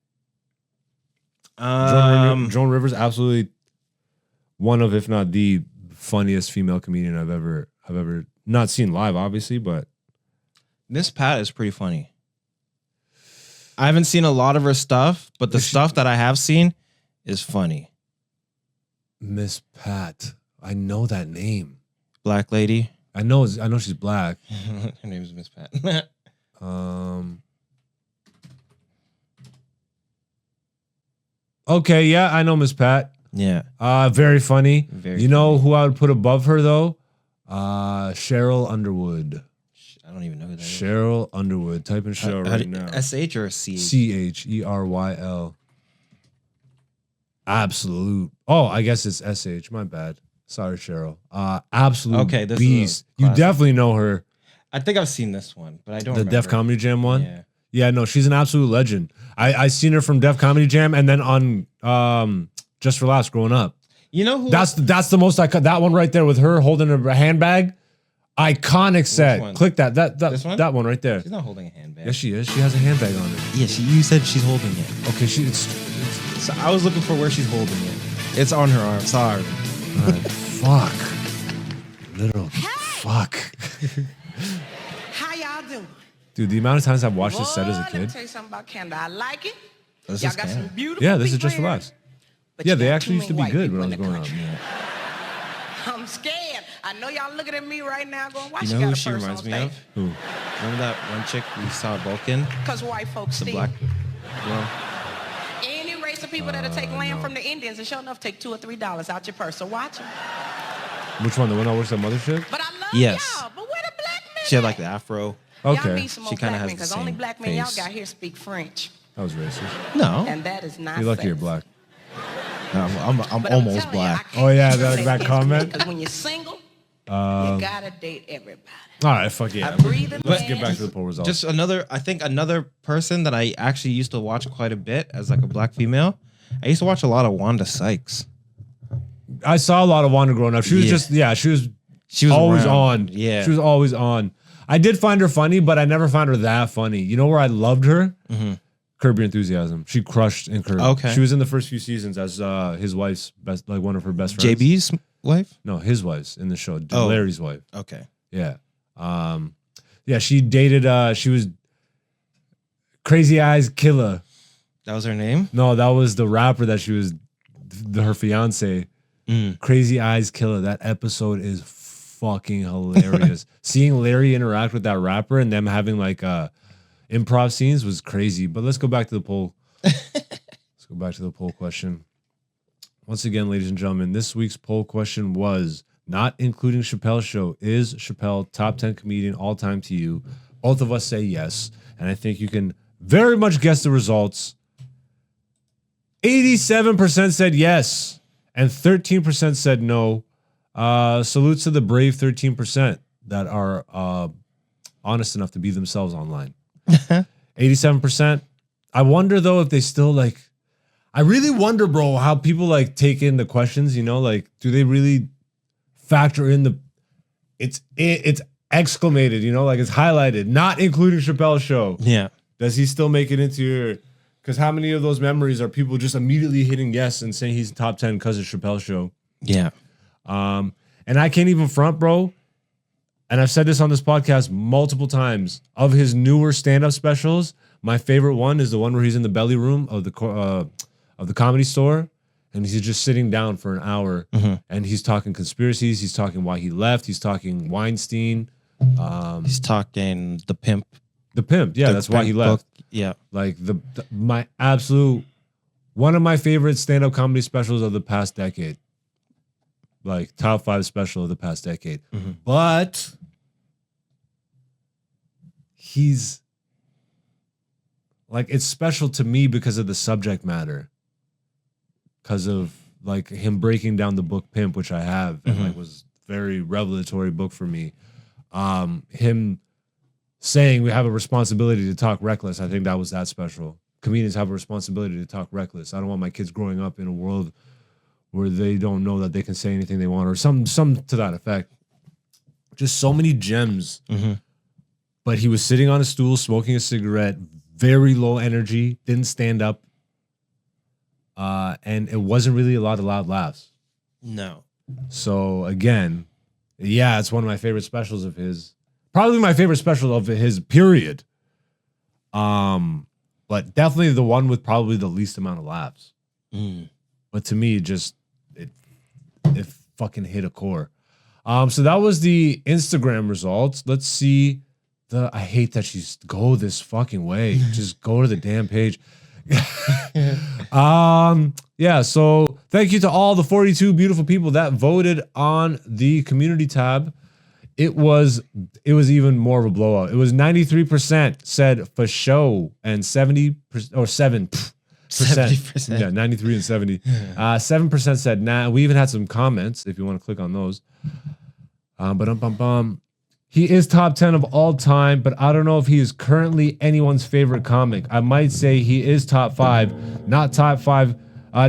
B: Joan Rivers, absolutely one of, if not the funniest female comedian I've ever not seen live, obviously, but
A: Miss Pat is pretty funny. I haven't seen a lot of her stuff, but the stuff that I have seen is funny.
B: Miss Pat, I know that name.
A: Black lady.
B: I know she's black.
A: Her name is Miss Pat.
B: Okay, yeah, I know Miss Pat.
A: Yeah.
B: Very funny.
A: Very
B: you know who I would put above her though? Cheryl Underwood.
A: I don't even know who that is.
B: Cheryl Underwood. Type in Cheryl right now.
A: SH or C?
B: Cheryl. Absolute. Oh, I guess it's SH. My bad. Sorry, Cheryl. Absolute
A: Okay, this
B: beast.
A: is a
B: You
A: classic.
B: definitely know her.
A: I think I've seen this one, but I don't
B: The
A: remember.
B: Def Comedy Jam one.
A: Yeah.
B: Yeah, no, she's an absolute legend. I seen her from Def Comedy Jam and then on Just for Laughs growing up.
A: You know who?
B: That's the most I cut. That one right there with her holding a handbag. Iconic set.
A: one?
B: Click that.
A: This one?
B: That one right there.
A: She's not holding a handbag.
B: Yes, she is. She has a handbag on her.
A: Yeah, you said she's holding it.
B: Okay, it's
A: So I was looking for where she's holding it. It's on her arm. Sorry.
B: fuck. Literal fuck.
G: How y'all doing?
B: Dude, the amount of times I've watched this set as a
G: Let me
B: kid.
G: tell you something about Canada. I like it.
A: This
G: y'all
A: is
G: got some
A: Canada.
G: beautiful
B: Yeah, this is
G: people
B: Just for
G: here,
B: Laughs.
G: but
B: Yeah,
G: you
B: they
G: got
B: actually
G: too
B: used to
G: many
B: be
G: white
B: good when I was
G: people in
B: growing
G: the
B: up.
G: country. I'm scared. I know y'all looking at me right now going, why
A: You
G: she
A: know
G: got
A: who
G: a
A: she
G: purse
A: reminds
G: on
A: me
G: stage?
A: of?
B: Who?
A: Remember that one chick we saw at Vulcan?
G: Because white folks
A: The
G: steal.
A: black girl?
G: Any race of people that'll take land from the Indians and sure enough take $2 or $3 out your purse. So watch them.
B: Which one? The one that works at Mothership?
G: But I love
A: Yes.
G: y'all. But where the black men
A: She had
G: at?
A: like the afro.
G: Y'all
B: Okay.
G: need some more
A: She kinda
G: black
A: has
G: men
A: the
G: because only
A: same
G: black men y'all
A: face.
G: got here speak French.
B: That was racist.
A: No.
G: And that is not
B: You're lucky you're
G: safe.
B: black.
A: I'm
G: But I'm
A: almost
G: telling
A: black.
G: You, I
B: Oh, yeah,
G: can't
B: that
G: discriminate
B: comment?
G: against Because when you're single, you gotta date everybody.
B: All right, fuck yeah.
G: I breathe in
B: Let's
G: the
B: get back
G: air.
B: to the poll results.
A: Just another person that I actually used to watch quite a bit as like a black female. I used to watch a lot of Wanda Sykes.
B: I saw a lot of Wanda growing up. She was
A: Yeah.
B: she was always
A: around.
B: on.
A: Yeah.
B: She was always on. I did find her funny, but I never found her that funny. You know where I loved her? Curb Your Enthusiasm. She crushed in Curb.
A: Okay.
B: She was in the first few seasons as his wife's best, like one of her best friends.
A: JB's wife?
B: No, his wife's in the show.
A: Oh.
B: Larry's wife.
A: Okay.
B: Yeah. Yeah, she dated she was Crazy Eyes Killer.
A: That was her name?
B: No, that was the rapper that she was her fiance. Crazy Eyes Killer. That episode is fucking hilarious. Seeing Larry interact with that rapper and them having like improv scenes was crazy. But let's go back to the poll. Let's go back to the poll question. Once again, ladies and gentlemen, this week's poll question was, not including Chappelle's show, is Chappelle top 10 comedian all time to you? Both of us say yes. And I think you can very much guess the results. 87% said yes, and 13% said no. Salutes to the brave 13% that are honest enough to be themselves online. 87%. I wonder though if they still like. I really wonder, bro, how people like take in the questions. You know, like do they really factor in the? It's exclamated. You know, like it's highlighted, not including Chappelle's show.
A: Yeah.
B: Does he still make it into your? Because how many of those memories are people just immediately hitting yes and saying he's top 10 because of Chappelle's show?
A: Yeah.
B: And I can't even front, bro. And I've said this on this podcast multiple times. Of his newer stand-up specials, my favorite one is the one where he's in the belly room of the Comedy Store, and he's just sitting down for an hour, and he's talking conspiracies. He's talking why he left. He's talking Weinstein.
A: He's talking the pimp.
B: The pimp. Yeah, that's why he left.
A: Book. Yeah.
B: Like my absolute one of my favorite stand-up comedy specials of the past decade. Like top 5 special of the past decade. But he's like, it's special to me because of the subject matter. Because of like him breaking down the book Pimp, which I have, and like was very revelatory book for me. Him saying we have a responsibility to talk reckless. I think that was that special. Comedians have a responsibility to talk reckless. I don't want my kids growing up in a world where they don't know that they can say anything they want, or some to that effect. Just so many gems. But he was sitting on a stool, smoking a cigarette, very low energy, didn't stand up. And it wasn't really a lot of loud laughs.
A: No.
B: So again, yeah, it's one of my favorite specials of his. Probably my favorite special of his, period. But definitely the one with probably the least amount of laughs. But to me, it fucking hit a core. So that was the Instagram results. Let's see I hate that she's go this fucking way. Just go to the damn page. Yeah, so thank you to all the 42 beautiful people that voted on the community tab. It was even more of a blowout. It was 93% said for show, and 70% or 7%.
A: 70%.
B: Yeah, 93 and 70. 7% said nah. We even had some comments if you want to click on those. He is top 10 of all time, but I don't know if he is currently anyone's favorite comic. I might say he is top 5, not top 5.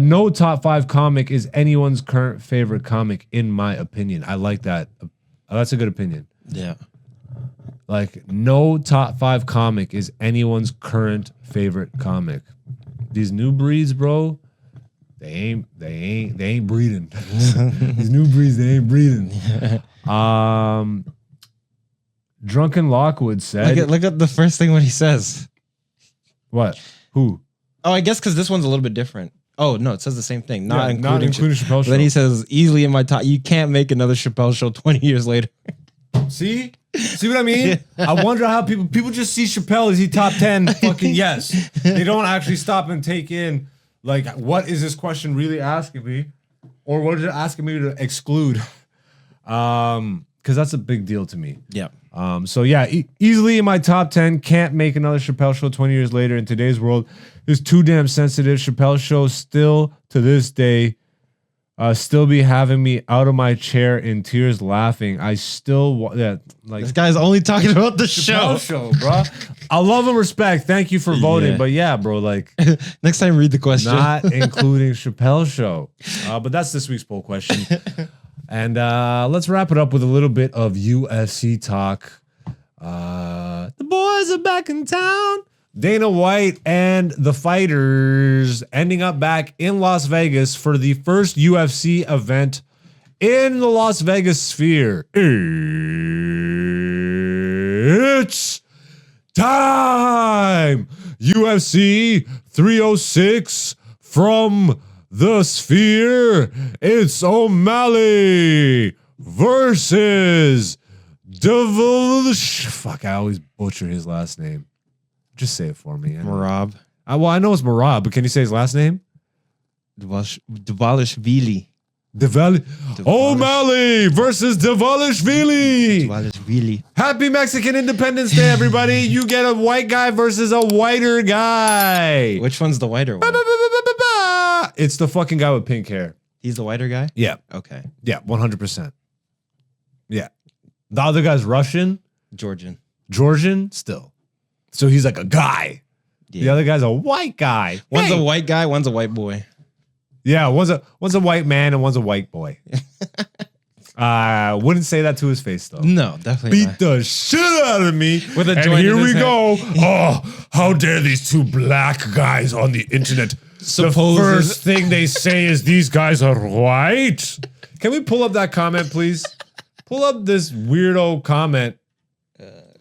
B: No top 5 comic is anyone's current favorite comic, in my opinion. I like that. That's a good opinion.
A: Yeah.
B: Like, no top 5 comic is anyone's current favorite comic. These new breeds, bro, they ain't breeding. These new breeds, they ain't breeding. Drunken Lockwood said,
A: Look at the first thing what he says.
B: What? Who?
A: Oh, I guess because this one's a little bit different. Oh, no, it says the same thing. Not including
B: Chappelle Show.
A: Then he says, easily in my top. You can't make another Chappelle Show 20 years later.
B: See what I mean? I wonder how people just see Chappelle, is he top 10? Fucking yes. They don't actually stop and take in, like, what is this question really asking me? Or what is it asking me to exclude? Because that's a big deal to me.
A: Yeah.
B: So yeah, easily in my top 10. Can't make another Chappelle Show 20 years later. In today's world is too damn sensitive. Chappelle Show still to this day still be having me out of my chair in tears laughing. I still like
A: This guy's only talking about the
B: Chappelle
A: show.
B: Show, bro. I love and respect. Thank you for voting.
A: Yeah.
B: But yeah, bro, like
A: Next time, read the question.
B: not including Chappelle Show. But that's this week's poll question. And let's wrap it up with a little bit of UFC talk. The boys are back in town. Dana White and the fighters ending up back in Las Vegas for the first UFC event in the Las Vegas sphere. It's time! UFC 306 from the Sphere. It's O'Malley versus Fuck, I always butcher his last name. Just say it for me.
A: Marab.
B: Well, I know it's Marab, but can you say his last name?
A: Dvalishvili.
B: O'Malley versus Dvalishvili.
A: Dvalishvili.
B: Happy Mexican Independence Day, everybody. You get a white guy versus a whiter guy.
A: Which one's the whiter one?
B: It's the fucking guy with pink hair.
A: He's the whiter guy?
B: Yeah.
A: Okay.
B: Yeah, 100%. Yeah. The other guy's Russian.
A: Georgian.
B: Still. So he's like a guy.
A: Yeah.
B: The other guy's a white guy.
A: One's
B: Hey!
A: a white guy, one's a white boy.
B: Yeah, one's a white man and one's a white boy. Wouldn't say that to his face though.
A: No, definitely
B: Beat
A: not.
B: the shit out of me.
A: With a
B: and
A: joint
B: here
A: in
B: we
A: his
B: go. Oh, how dare these two black guys on the internet. The
A: Supposes-
B: first thing they say is these guys are white. Can we pull up that comment, please? Pull up this weirdo comment.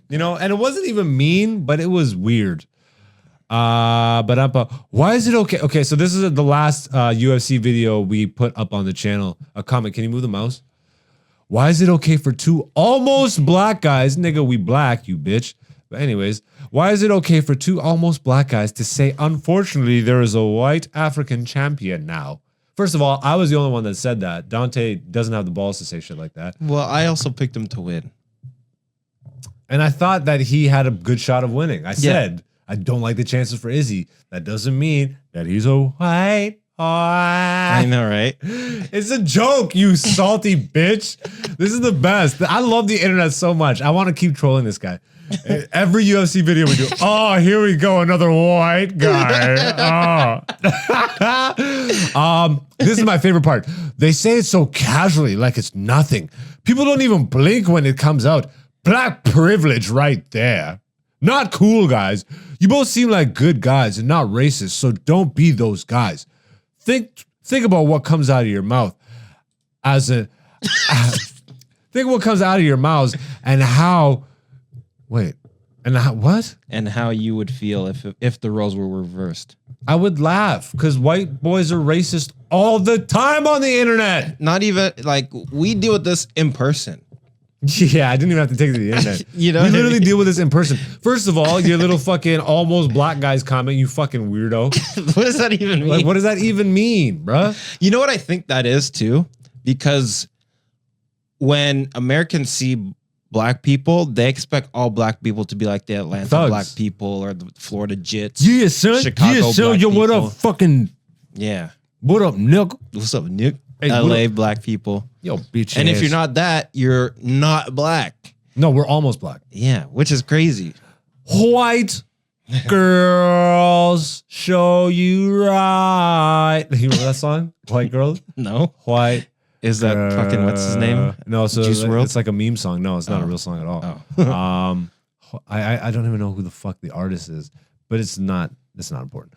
B: You know, and it wasn't even mean, but it was weird. But why is it okay? Okay, so this is the last UFC video we put up on the channel. A comment. Can you move the mouse? Why is it okay for two almost black guys, nigga, we black, you bitch. But anyways, why is it okay for two almost black guys to say, unfortunately, there is a white African champion now? First of all, I was the only one that said that. Dante doesn't have the balls to say shit like that.
A: Well, I also picked him to win.
B: And I thought that he had a good shot of winning. I said, I don't like the chances for Izzy. That doesn't mean that he's a white.
A: I know, right?
B: It's a joke, you salty bitch. This is the best. I love the internet so much. I want to keep trolling this guy. Every UFC video we do. Oh, here we go, another white guy. This is my favorite part. They say it so casually, like it's nothing. People don't even blink when it comes out. Black privilege right there. Not cool, guys. You both seem like good guys and not racist, so don't be those guys. Think about what comes out of your mouth think what comes out of your mouths and how what?
A: And how you would feel if the roles were reversed.
B: I would laugh because white boys are racist all the time on the internet.
A: Not even like we deal with this in person.
B: Yeah, I didn't even have to take it to the internet.
A: You know,
B: we literally deal with this in person. First of all, your little fucking almost black guys comment, you fucking weirdo.
A: What does that even mean?
B: Like, what does that even mean, bruh?
A: You know what I think that is too? Because when Americans see black people, they expect all black people to be like the Atlanta
B: Thugs.
A: black people or the Florida Jits.
B: Yeah, son.
A: Chicago black
B: Yo, what
A: people.
B: up, fucking?
A: Yeah.
B: What up, Nick?
A: What's up, Nick?
B: Hey,
A: LA black people.
B: Yo, bitch.
A: And if you're not that, you're not black.
B: No, we're almost black.
A: Yeah, which is crazy.
B: White girls show you right. You remember that song? White girls?
A: No.
B: White.
A: Is that fucking what's his name?
B: No, so
A: Juice WRLD?
B: it's like a meme song. No, it's not a real song at all. I don't even know who the fuck the artist is, but it's not important.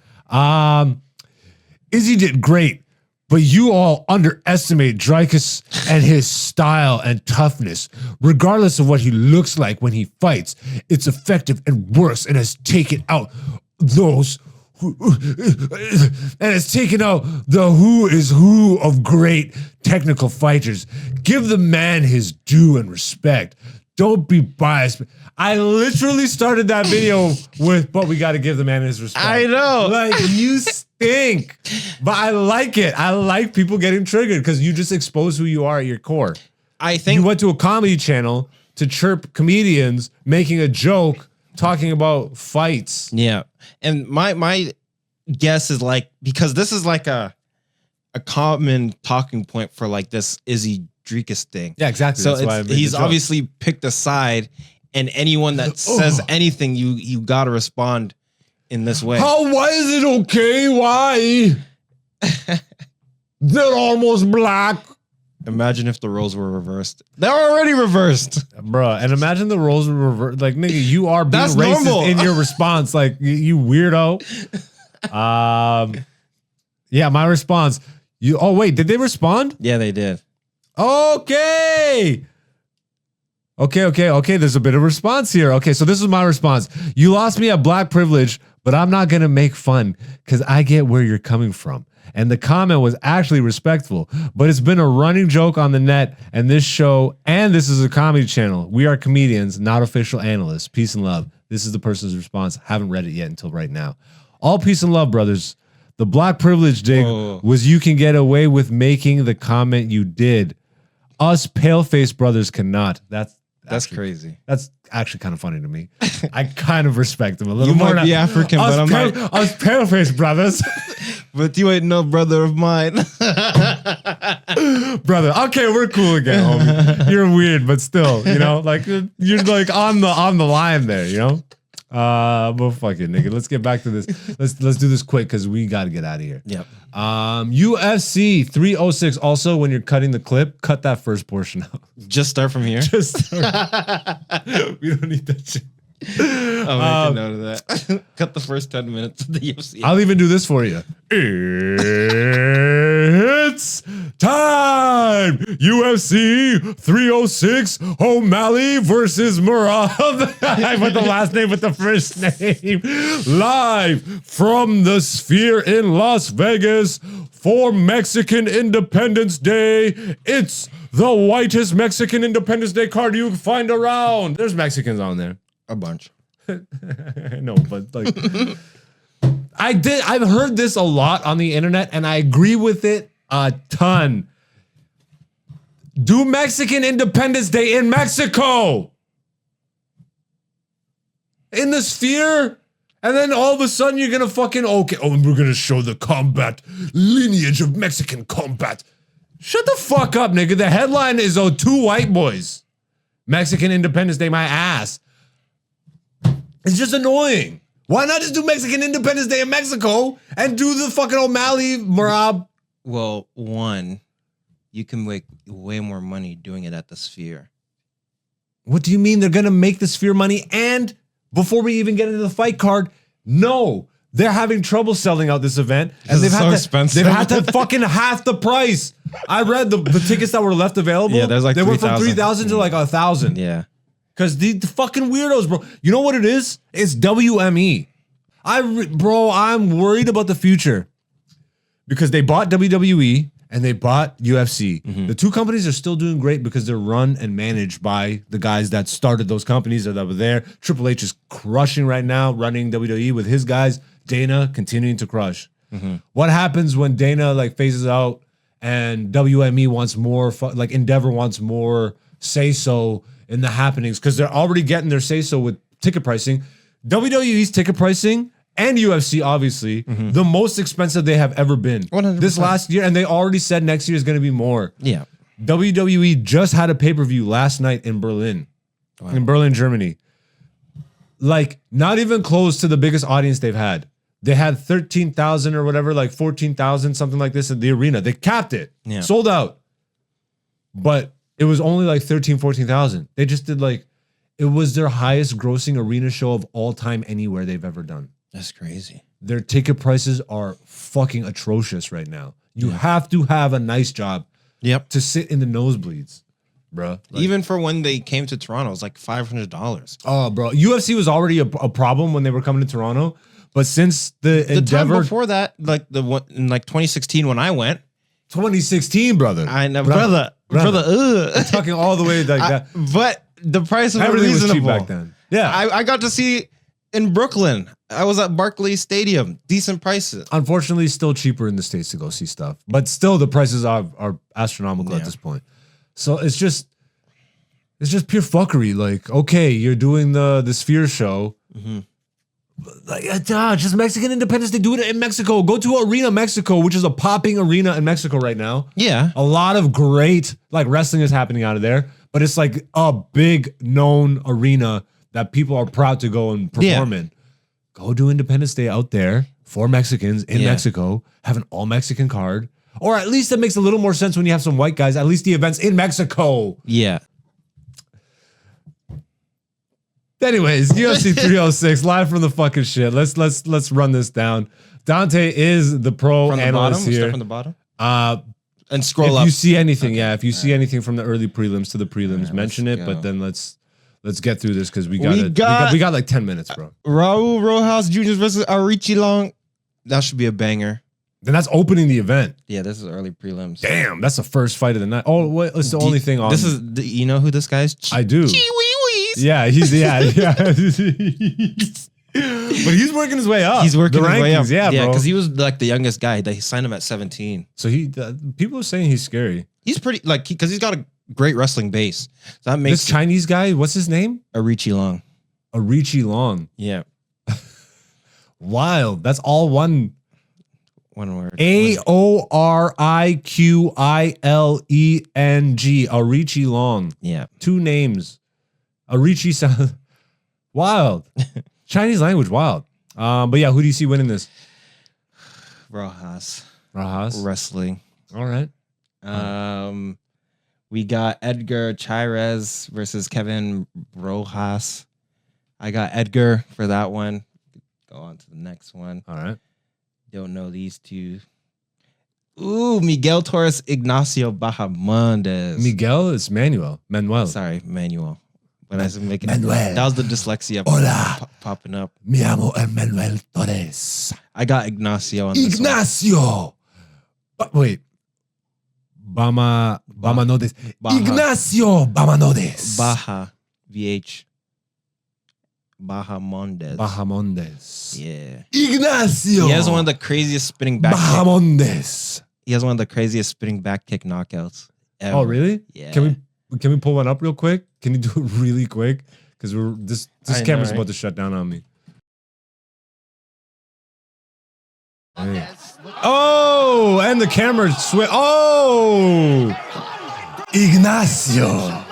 B: Izzy did great, but you all underestimate Dreykus and his style and toughness. Regardless of what he looks like when he fights, it's effective and works and has taken out those and it's taken out the who is who of great technical fighters. Give the man his due and respect. Don't be biased. I literally started that video with, but we got to give the man his respect.
A: I know.
B: Like, you stink. But I like it. I like people getting triggered because you just expose who you are at your core.
A: I think
B: You went to a comedy channel to chirp comedians making a joke talking about fights.
A: Yeah. And my guess is like, because this is like a common talking point for like this Izzy Dreykus thing.
B: Yeah, exactly.
A: So
B: That's why I made
A: he's
B: the joke.
A: obviously picked a side, and anyone that says anything, you gotta respond in this way.
B: Why is it okay? Why? They're almost black.
A: Imagine if the roles were reversed. They're already reversed.
B: Bruh, and imagine the roles were reversed. Like, nigga, you are being
A: That's
B: racist
A: normal.
B: in your response. Like, you weirdo. Yeah, my response. Oh, wait, did they respond?
A: Yeah, they did.
B: Okay. Okay. There's a bit of response here. Okay, so this is my response. You lost me at black privilege, but I'm not going to make fun because I get where you're coming from. And the comment was actually respectful, but it's been a running joke on the net and this show, and this is a comedy channel. We are comedians, not official analysts. Peace and love. This is the person's response. Haven't read it yet until right now. All peace and love, brothers. The black privilege dig was you can get away with making the comment you did. Us pale-faced brothers cannot. That's actually
A: crazy.
B: That's actually kind of funny to me. I kind of respect him a little
A: You
B: more.
A: might be African, but I'm not.
B: Us pale-faced brothers.
A: But you ain't no brother of mine.
B: Brother, okay, we're cool again, homie. You're weird, but still, you know, like you're like on the line there, you know. But fuck it, nigga. Let's get back to this. Let's do this quick because we got to get out of here.
A: Yep.
B: UFC 306. Also, when you're cutting the clip, cut that first portion out.
A: Just start from here.
B: Just start. We don't need that shit.
A: I'll make a note of that. Cut the first 10 minutes of the UFC.
B: I'll even do this for you. It's time Live, UFC 306, O'Malley versus Murad. I put the last name with the first name. Live from the Sphere in Las Vegas for Mexican Independence Day. It's the whitest Mexican Independence Day card you can find around. There's Mexicans on there.
A: A bunch.
B: No, but like I've heard this a lot on the internet and I agree with it a ton. Do Mexican Independence Day in Mexico. In the Sphere. And then all of a sudden you're gonna fucking we're gonna show the combat lineage of Mexican combat. Shut the fuck up, nigga. The headline is two white boys. Mexican Independence Day, my ass. It's just annoying. Why not just do Mexican Independence Day in Mexico and do the fucking O'Malley Murad?
A: Well, one, you can make way more money doing it at the Sphere.
B: What do you mean they're gonna make the Sphere money? And before we even get into the fight card, no, they're having trouble selling out this event, and they've had to fucking half the price. I read the tickets that were left available.
A: Yeah, there's like
B: they went from
A: 3,000.
B: 3,000 to like 1,000.
A: Yeah.
B: Because the fucking weirdos, bro. You know what it is? It's WME. Bro, I'm worried about the future. Because they bought WWE and they bought UFC. The two companies are still doing great because they're run and managed by the guys that started those companies that were there. Triple H is crushing right now, running WWE with his guys. Dana continuing to crush. What happens when Dana like phases out and WME wants more, like Endeavor wants more say-so in the happenings because they're already getting their say-so with ticket pricing. WWE's ticket pricing and UFC, obviously, the most expensive they have ever been
A: 100%.
B: this last year, and they already said next year is going to be more.
A: Yeah.
B: WWE just had a pay-per-view last night in Berlin, Germany. Like, not even close to the biggest audience they've had. They had 13,000 or whatever, like 14,000, something like this in the arena. They capped it, sold out. But it was only like 13, 14,000. They just did like, it was their highest grossing arena show of all time anywhere they've ever done.
A: That's crazy.
B: Their ticket prices are fucking atrocious right now. You have to have a nice job to sit in the nosebleeds, bro. Like,
A: even for when they came to Toronto, it was like $500.
B: oh, bro. UFC was already a problem when they were coming to Toronto. But since the Endeavor...
A: time before that, like the one in like 2016 when I went.
B: 2016, brother.
A: I know, brother.
B: I'm talking all the way like that.
A: But the price was
B: Everything was
A: reasonable.
B: cheap back then. Yeah.
A: I got to see in Brooklyn. I was at Barclays Stadium. Decent prices.
B: Unfortunately, still cheaper in the States to go see stuff. But still, the prices are astronomical at this point. So it's just pure fuckery. Like, okay, you're doing the Sphere show. Like, just Mexican Independence. They do it in Mexico. Go to Arena Mexico, which is a popping arena in Mexico right now.
A: Yeah.
B: A lot of great like wrestling is happening out of there, but it's like a big known arena that people are proud to go and perform in. Go do Independence Day out there for Mexicans in Mexico. Have an all Mexican card, or at least it makes a little more sense when you have some white guys. At least the event's in Mexico.
A: Yeah.
B: Anyways, UFC 306 live from the fucking shit. Let's run this down. Dante is the pro
A: From the
B: analyst
A: bottom.
B: here.
A: Start from the bottom. And scroll
B: If
A: up.
B: you see anything, if you see anything from the early prelims to the prelims, mention it.
A: go.
B: But then let's get through this because we got like 10 minutes, bro.
A: Raul Rojas Jr. versus Arichi Long. That should be a banger.
B: Then that's opening the event.
A: Yeah, this is early prelims.
B: Damn, that's the first fight of the night. Oh, wait, it's the only thing on.
A: This is you know who this guy is?
B: I do. Yeah, he's but he's working his way up.
A: He's working
B: the
A: his way up.
B: rankings, yeah, bro.
A: because he was like the youngest guy. They signed him at 17.
B: So people are saying he's scary.
A: He's pretty like because he's got a great wrestling base. So that makes
B: This Chinese guy, what's his name?
A: Arichi Long.
B: Arichi Long.
A: Yeah,
B: Wild. That's all one
A: word.
B: AORIQILENG. Arichi Long.
A: Yeah,
B: 2 names. Arichi sound wild. Chinese language, wild. But yeah, who do you see winning this?
A: Rojas
B: Wrestling. All right.
A: We got Edgar Chairez versus Kevin Rojas. I got Edgar for that one. Go on to the next one.
B: All right.
A: Don't know these two. Ooh, Miguel Torres, Ignacio Bahamondes.
B: Miguel is Manuel.
A: Sorry, Manuel. When I was making
B: Manuel.
A: that was the dyslexia
B: Hola.
A: popping up.
B: Mi amo Manuel Torres.
A: I got Ignacio on this one.
B: Ignacio. Wait. Bamanodes.
A: Baja.
B: Ignacio Bamanodes.
A: Baja VH Bahamondes.
B: Bahamondes.
A: Yeah.
B: Ignacio.
A: He has one of the craziest spinning back kick.
B: Bahamondes.
A: He has one of the craziest spinning back kick knockouts ever.
B: Oh, really?
A: Yeah.
B: Can we pull one up real quick? Can you do it really quick? Because this
A: I know,
B: camera's
A: right?
B: about to shut down on me. Hey. Oh, and the camera switch. Oh, Ignacio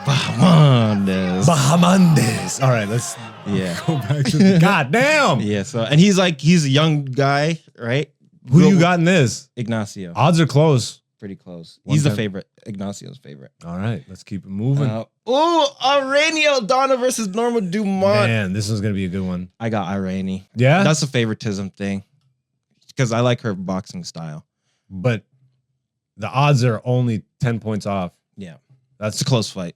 A: Bahamondes.
B: Bahamondes. All right, let's
A: Yeah.
B: go back to the goddamn.
A: Yeah. So and he's a young guy, right?
B: Who do you got in this?
A: Ignacio.
B: Odds are close.
A: Pretty close.
B: One
A: He's the
B: time.
A: favorite. Ignacio's favorite.
B: All right, let's keep it moving.
A: Irene Aldana versus Norma Dumont.
B: Man, this one's gonna be a good one.
A: I got Irene.
B: Yeah,
A: That's a favoritism thing. Because I like her boxing style.
B: but the odds are only 10 points off.
A: Yeah.
B: That's
A: It's a close fight.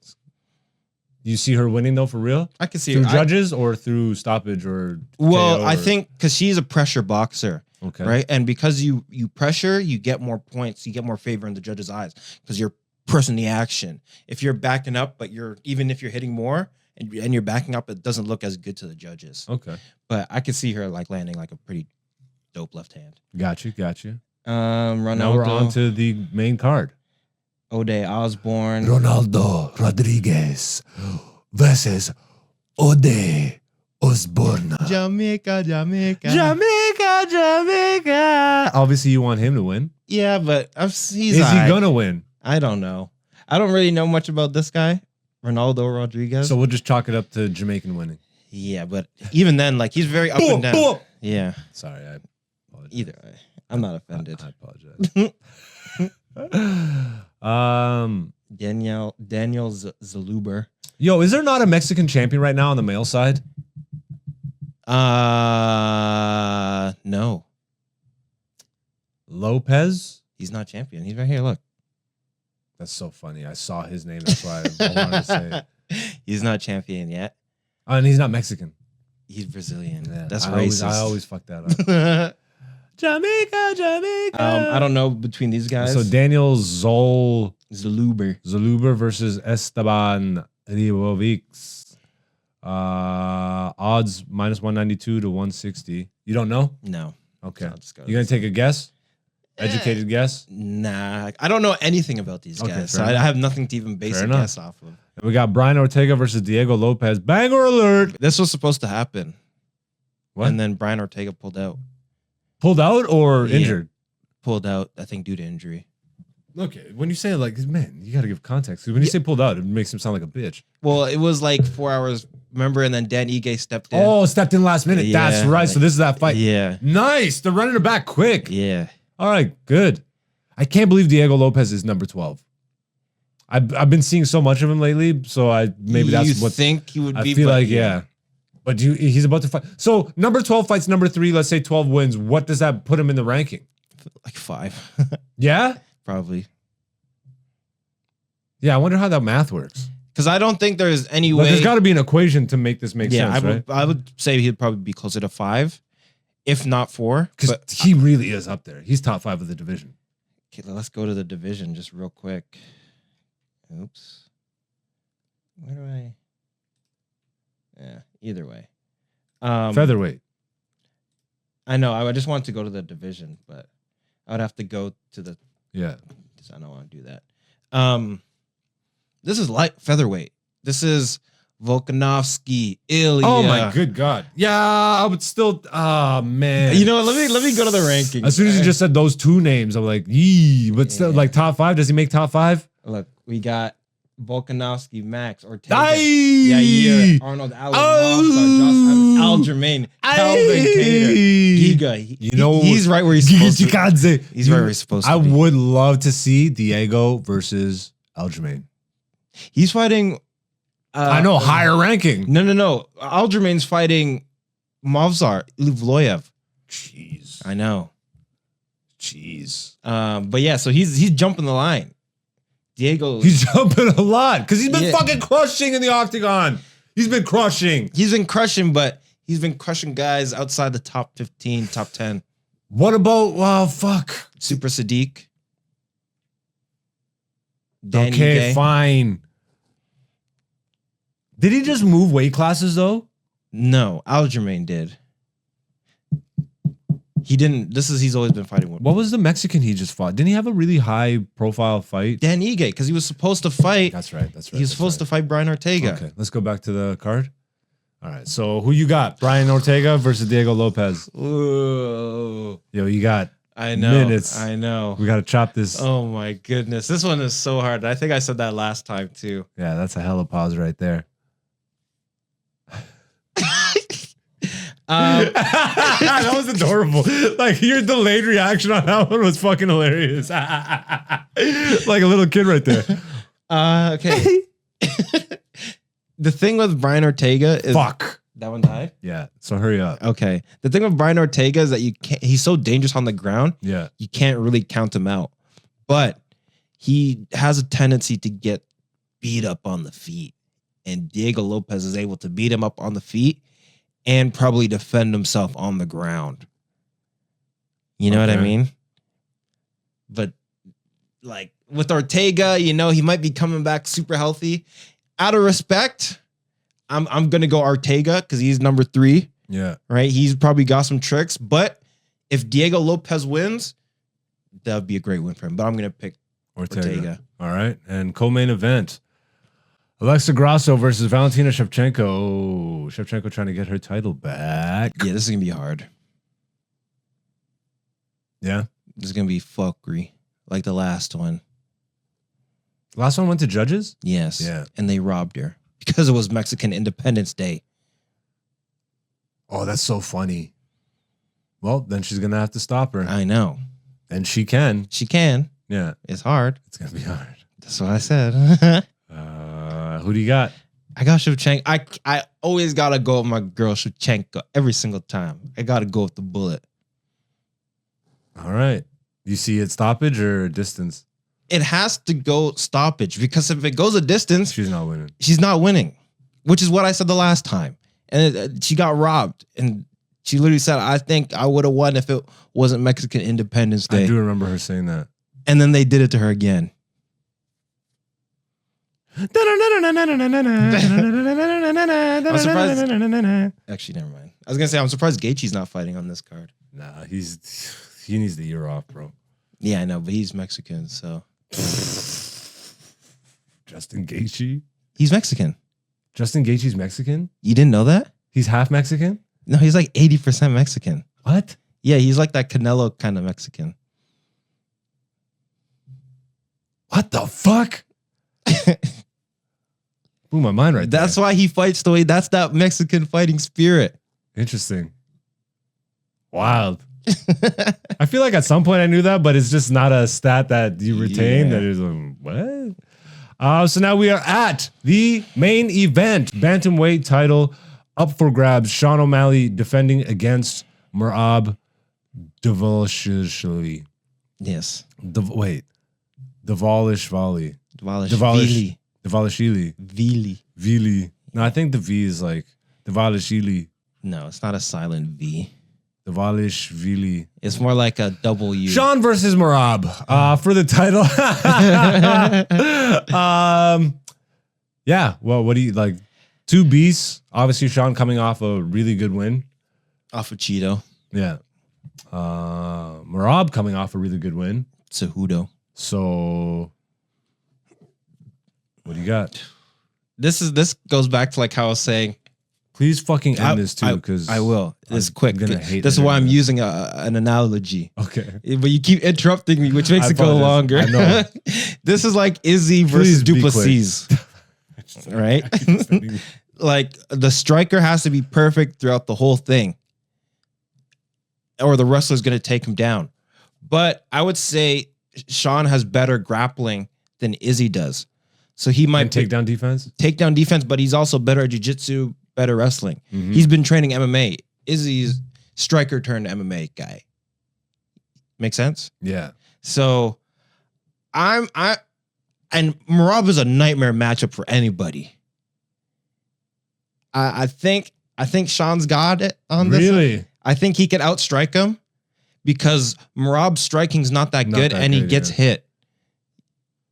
B: You see her winning though, for real?
A: I can see
B: Through
A: her.
B: judges or through stoppage or
A: Well,
B: KO
A: I
B: or-
A: think because she's a pressure boxer,
B: okay,
A: right? And because you pressure, you get more points, you get more favor in the judge's eyes because you're pressing the action. If you're backing up, but even if you're hitting more and you're backing up, it doesn't look as good to the judges.
B: Okay,
A: But I could see her like landing like a pretty dope left hand.
B: got you.
A: Ronaldo,
B: Now we're on to the main card.
A: Ode Osborne.
B: Ronaldo Rodriguez versus Ode Osborne.
A: Jamaica.
B: Jamaica. Obviously, you want him to win.
A: Yeah, but he's
B: Is he
A: aight.
B: gonna win?
A: I don't know. I don't really know much about this guy, Ronaldo Rodriguez.
B: So we'll just chalk it up to Jamaican winning.
A: yeah, but even then, like he's very up and down. Yeah.
B: Sorry, I apologize.
A: Either way, I'm not offended.
B: I apologize.
A: Daniel Zaluber.
B: Yo, is there not a Mexican champion right now on the male side?
A: No,
B: Lopez?
A: he's not champion. He's right here. Look,
B: That's so funny. I saw his name. That's why I wanted to say it.
A: he's not champion yet.
B: Oh, and he's not Mexican.
A: He's Brazilian.
B: Yeah,
A: That's
B: I
A: racist.
B: always fuck that up. Jamaica.
A: I don't know between these guys.
B: So Daniel
A: Zaluber.
B: versus Esteban Ribovics. Odds -192 to 160. You don't know?
A: No.
B: Okay.
A: I'll just go
B: You gonna take a guess? Educated guess?
A: Nah, I don't know anything about these
B: Okay,
A: guys, so
B: fair
A: I
B: enough.
A: have nothing to even base
B: Fair
A: a
B: enough.
A: guess off of.
B: And we got Brian Ortega versus Diego Lopez. Banger alert!
A: This was supposed to happen,
B: What?
A: and then Brian Ortega pulled out.
B: Pulled out or
A: Yeah.
B: injured?
A: Pulled out, I think, due to injury.
B: Okay, when you say it like, man, you got to give context. 'Cause when you say pulled out, it makes him sound like a bitch.
A: Well, it was like 4 hours, remember? And then Dan Ige stepped in.
B: Oh, stepped in last minute.
A: Yeah,
B: That's right. So
A: like-
B: this is that fight.
A: Yeah,
B: Nice. They're running it back quick.
A: yeah.
B: All right, good. I can't believe Diego Lopez is number 12. I've been seeing so much of him lately, so maybe that's
A: you
B: what
A: think he would
B: I
A: be.
B: feel
A: but
B: like. Yeah, but he's about to fight. So number 12 fights number 3. Let's say 12 wins. What does that put him in the ranking?
A: like 5,
B: Yeah,
A: probably.
B: yeah. I wonder how that math works.
A: Because I don't think there's any
B: Like,
A: way.
B: there's got to be an equation to make this make
A: yeah,
B: sense, right?
A: I would say he'd probably be closer to 5, if not 4.
B: Because
A: But
B: he really is up there. He's top 5 of the division.
A: okay, let's go to the division just real quick. Oops. Where do I? Yeah, either way.
B: Featherweight.
A: I know. I just want to go to the division, but I would have to go to the.
B: Yeah.
A: I don't want to do that. This is light featherweight. This is Volkanovski, Ilya.
B: Oh my good God. Yeah, I would still. Oh man.
A: You know what? Let me go to the rankings.
B: As soon as you just said those 2 names, I'm like, yee. But still,
A: Yeah.
B: like top 5. Does he make top 5?
A: Look, we got Volkanovski, Max Ortega,
B: Aye.
A: Yair, Arnold Allen,
B: Oh.
A: Josh Aljamain, Calvin Cater, Giga.
B: You know,
A: he's right where he's supposed to.
B: Gigachikadze.
A: He's right where he's supposed to
B: I
A: be.
B: would love to see Diego versus Aljamain.
A: He's fighting.
B: I know, higher ranking.
A: No. Aljamain's fighting Movsar Ivloyev.
B: Jeez.
A: I know.
B: Jeez.
A: But yeah, so he's jumping the line. Diego,
B: He's jumping a lot because he's been fucking crushing in the octagon. He's been crushing.
A: he's been crushing, but he's been crushing guys outside the top 15, top 10.
B: What about, well, fuck.
A: Super Sadiq. Danny
B: Okay,
A: Gay.
B: fine. Did he just move weight classes though?
A: No, Aljamain did. He didn't. He's always been fighting with.
B: What was the Mexican he just fought? Didn't he have a really high profile fight?
A: Dan Ige, because he was supposed to fight.
B: That's right. That's right.
A: He was supposed to fight Brian Ortega.
B: Okay, let's go back to the card. All right, so who you got? Brian Ortega versus Diego Lopez.
A: Ooh,
B: Yo, you got
A: I know.
B: minutes.
A: I know.
B: We got to chop this.
A: Oh my goodness, this one is so hard. I think I said that last time too.
B: Yeah, that's a hell of a pause right there. That was adorable. Like your delayed reaction on that one was fucking hilarious. Like a little kid right there.
A: Okay. The thing with Brian Ortega is
B: Fuck.
A: that one died.
B: Yeah. So hurry up.
A: Okay. The thing with Brian Ortega is that you can't. He's so dangerous on the ground.
B: Yeah.
A: You can't really count him out. But he has a tendency to get beat up on the feet, and Diego Lopez is able to beat him up on the feet and probably defend himself on the ground. You know what I
B: Okay.
A: mean? But like with Ortega, you know, he might be coming back super healthy. Out of respect, I'm gonna go Ortega because he's number 3,
B: Yeah.
A: right? He's probably got some tricks, but if Diego Lopez wins, that would be a great win for him. But I'm gonna pick Ortega.
B: All right. And co-main event. Alexa Grasso versus Valentina Shevchenko. Oh, Shevchenko trying to get her title back.
A: Yeah, this is gonna be hard.
B: Yeah.
A: This is gonna be fuckery, like the last one.
B: Last one went to judges?
A: Yes.
B: Yeah.
A: And they robbed her because it was Mexican Independence Day.
B: Oh, that's so funny. Well, then she's going to have to stop her.
A: I know.
B: And she can.
A: She can.
B: Yeah.
A: It's hard.
B: It's going to be hard.
A: That's what I said.
B: Who do you got?
A: I got Shevchenko. I always gotta go with my girl Shevchenko every single time. I gotta go with the bullet.
B: All right. You see it stoppage or distance?
A: It has to go stoppage because if it goes a distance,
B: She's not winning.
A: she's not winning, which is what I said the last time. And she got robbed. And she literally said, I think I would have won if it wasn't Mexican Independence Day.
B: I do remember her saying that.
A: And then they did it to her again. I'm surprised. Actually, never mind. I was gonna say I'm surprised Gaethje's not fighting on this card.
B: Nah, he needs the year off, bro.
A: Yeah, I know, but he's Mexican, so
B: Justin Gaethje?
A: he's Mexican.
B: Justin Gaethje's Mexican?
A: You didn't know that?
B: He's half Mexican?
A: No, he's like 80% Mexican.
B: What?
A: Yeah, he's like that Canelo kind of Mexican.
B: What the fuck? Blew my mind right
A: That's
B: there.
A: why he fights the way. That's that Mexican fighting spirit.
B: Interesting. Wild. I feel like at some point I knew that, but it's just not a stat that you retain.
A: Yeah.
B: That is what? So now we are at the main event. Bantamweight title up for grabs. Sean O'Malley defending against Merab Dvalishvili.
A: Yes.
B: Dvalishvili.
A: Dvalishvili.
B: Dvalishvili. Vili. No, I think the V is like Dvalishvili.
A: No, it's not a silent V.
B: Dvalishvili.
A: It's more like a double U.
B: Sean versus Merab for the title. Yeah. Well, what do you like? Two beasts. Obviously, Sean coming off a really good win.
A: Off of Cheeto.
B: Yeah. Merab coming off a really good win.
A: Cejudo.
B: So, what do you got?
A: This goes back to like how I was saying.
B: Please fucking end this too, because
A: I will. It's quick.
B: gonna hate
A: This is
B: it
A: why I'm
B: anyway.
A: using an analogy.
B: Okay.
A: But you keep interrupting me, which makes
B: I
A: it go
B: apologize.
A: longer.
B: I know.
A: This is like Izzy versus
B: Please be
A: Duplessis, right? Like the striker has to be perfect throughout the whole thing, or the wrestler's going to take him down. But I would say Sean has better grappling than Izzy does, so he might
B: And takedown defense.
A: takedown defense. But he's also better at jiu-jitsu, better wrestling.
B: Mhm.
A: He's been training MMA. Izzy's striker turned MMA guy. Make sense?
B: Yeah.
A: So and Merab is a nightmare matchup for anybody. I think Sean's got it on this.
B: Really?
A: I think he could outstrike him because Merab's striking's not that good and he gets hit.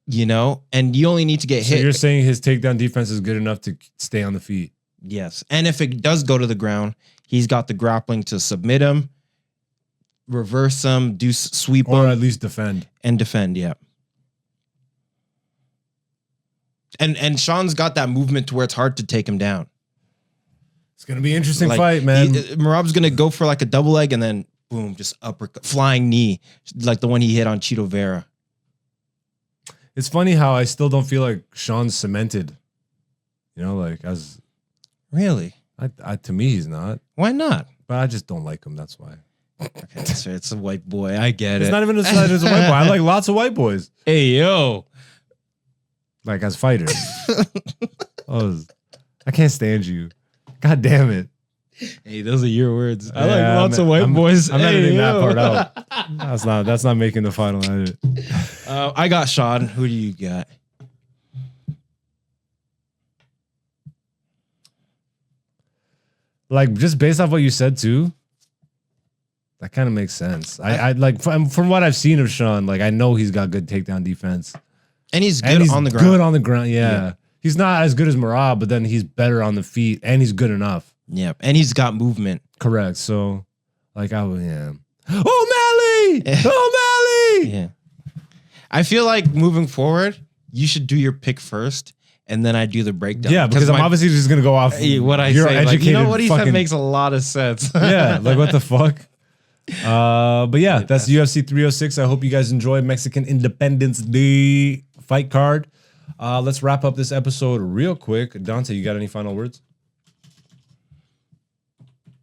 A: You know, and you only need to get
B: So
A: hit.
B: you're saying his takedown defense is good enough to stay on the feet?
A: Yes. And if it does go to the ground, he's got the grappling to submit him, reverse him, do sweep
B: Or
A: him,
B: at least defend.
A: and defend. Yeah. And Sean's got that movement to where it's hard to take him down.
B: It's going to be an interesting
A: Like,
B: fight, man.
A: Merab's going to go for like a double leg and then boom, just uppercut, flying knee, like the one he hit on Chito Vera.
B: It's funny how I still don't feel like Sean's cemented. You know, like as
A: Really?
B: to me, he's not.
A: Why not?
B: But I just don't like him. That's why.
A: Okay, that's right. It's a white boy. I get
B: It's
A: it.
B: not even as a white boy. I like lots of white boys.
A: Hey, yo.
B: Like as fighters. Oh, I can't stand you. God damn it.
A: Hey, those are your words. I
B: Yeah,
A: like lots of white boys.
B: I'm
A: Hey,
B: editing that
A: yo.
B: part out. That's not making the final edit.
A: I got Sean. Who do you got?
B: Like just based off what you said too, that kind of makes sense. I like from what I've seen of Sean, like I know he's got good takedown defense.
A: And he's good
B: And he's
A: on the ground.
B: Good on the ground, yeah.
A: Yeah.
B: He's not as good as Merab, but then he's better on the feet and he's good enough.
A: Yeah, and he's got movement.
B: Correct. So, like yeah. O'Malley! O'Malley!
A: Yeah. I feel like moving forward, you should do your pick first, and then I do the breakdown.
B: Yeah, because I'm
A: my-
B: obviously just gonna go off
A: what I
B: your
A: say. Like, you
B: educated
A: know what he said
B: fucking-
A: makes a lot of sense.
B: Yeah, like what the fuck? But yeah, that's UFC 306. I hope you guys enjoyed Mexican Independence Day fight card. Let's wrap up this episode real quick. Dante, you got any final words?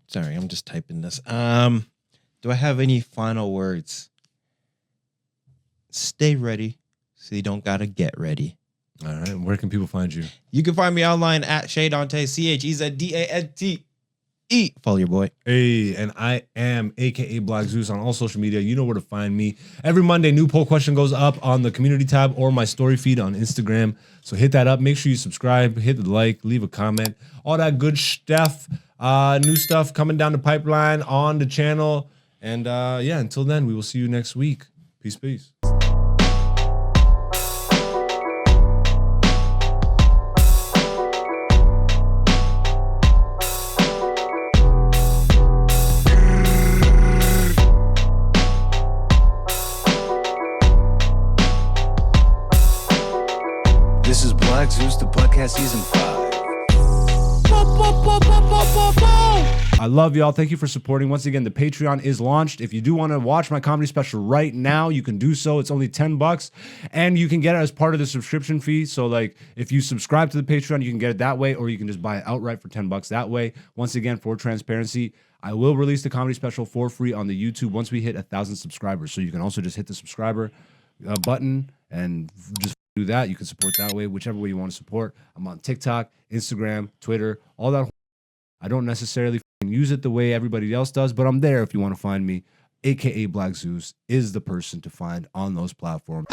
A: Sorry, I'm just typing this. Do I have any final words? Stay ready, so you don't gotta get ready.
B: All right, where can people find you?
A: You can find me online at Shay Dante, CHEZDANTE. Follow your boy.
B: Hey, and I am AKA Black Zeus on all social media. You know where to find me. Every Monday, new poll question goes up on the community tab or my story feed on Instagram. So hit that up. Make sure you subscribe, hit the like, leave a comment, all that good stuff. New stuff coming down the pipeline on the channel. And yeah, until then, we will see you next week. Peace, peace.
D: This is Black Zeus, the podcast season 5.
B: I love y'all. Thank you for supporting. Once again, the Patreon is launched. If you do want to watch my comedy special right now, you can do so. It's only $10 and you can get it as part of the subscription fee. So like if you subscribe to the Patreon, you can get it that way, or you can just buy it outright for $10 that way. Once again, for transparency, I will release the comedy special for free on the YouTube once we hit 1,000 subscribers. So you can also just hit the subscriber button and just do that. You can support that way, whichever way you want to support. I'm on TikTok, Instagram, Twitter, all that. I don't necessarily use it the way everybody else does, but I'm there if you want to find me. AKA Black Zeus is the person to find on those platforms.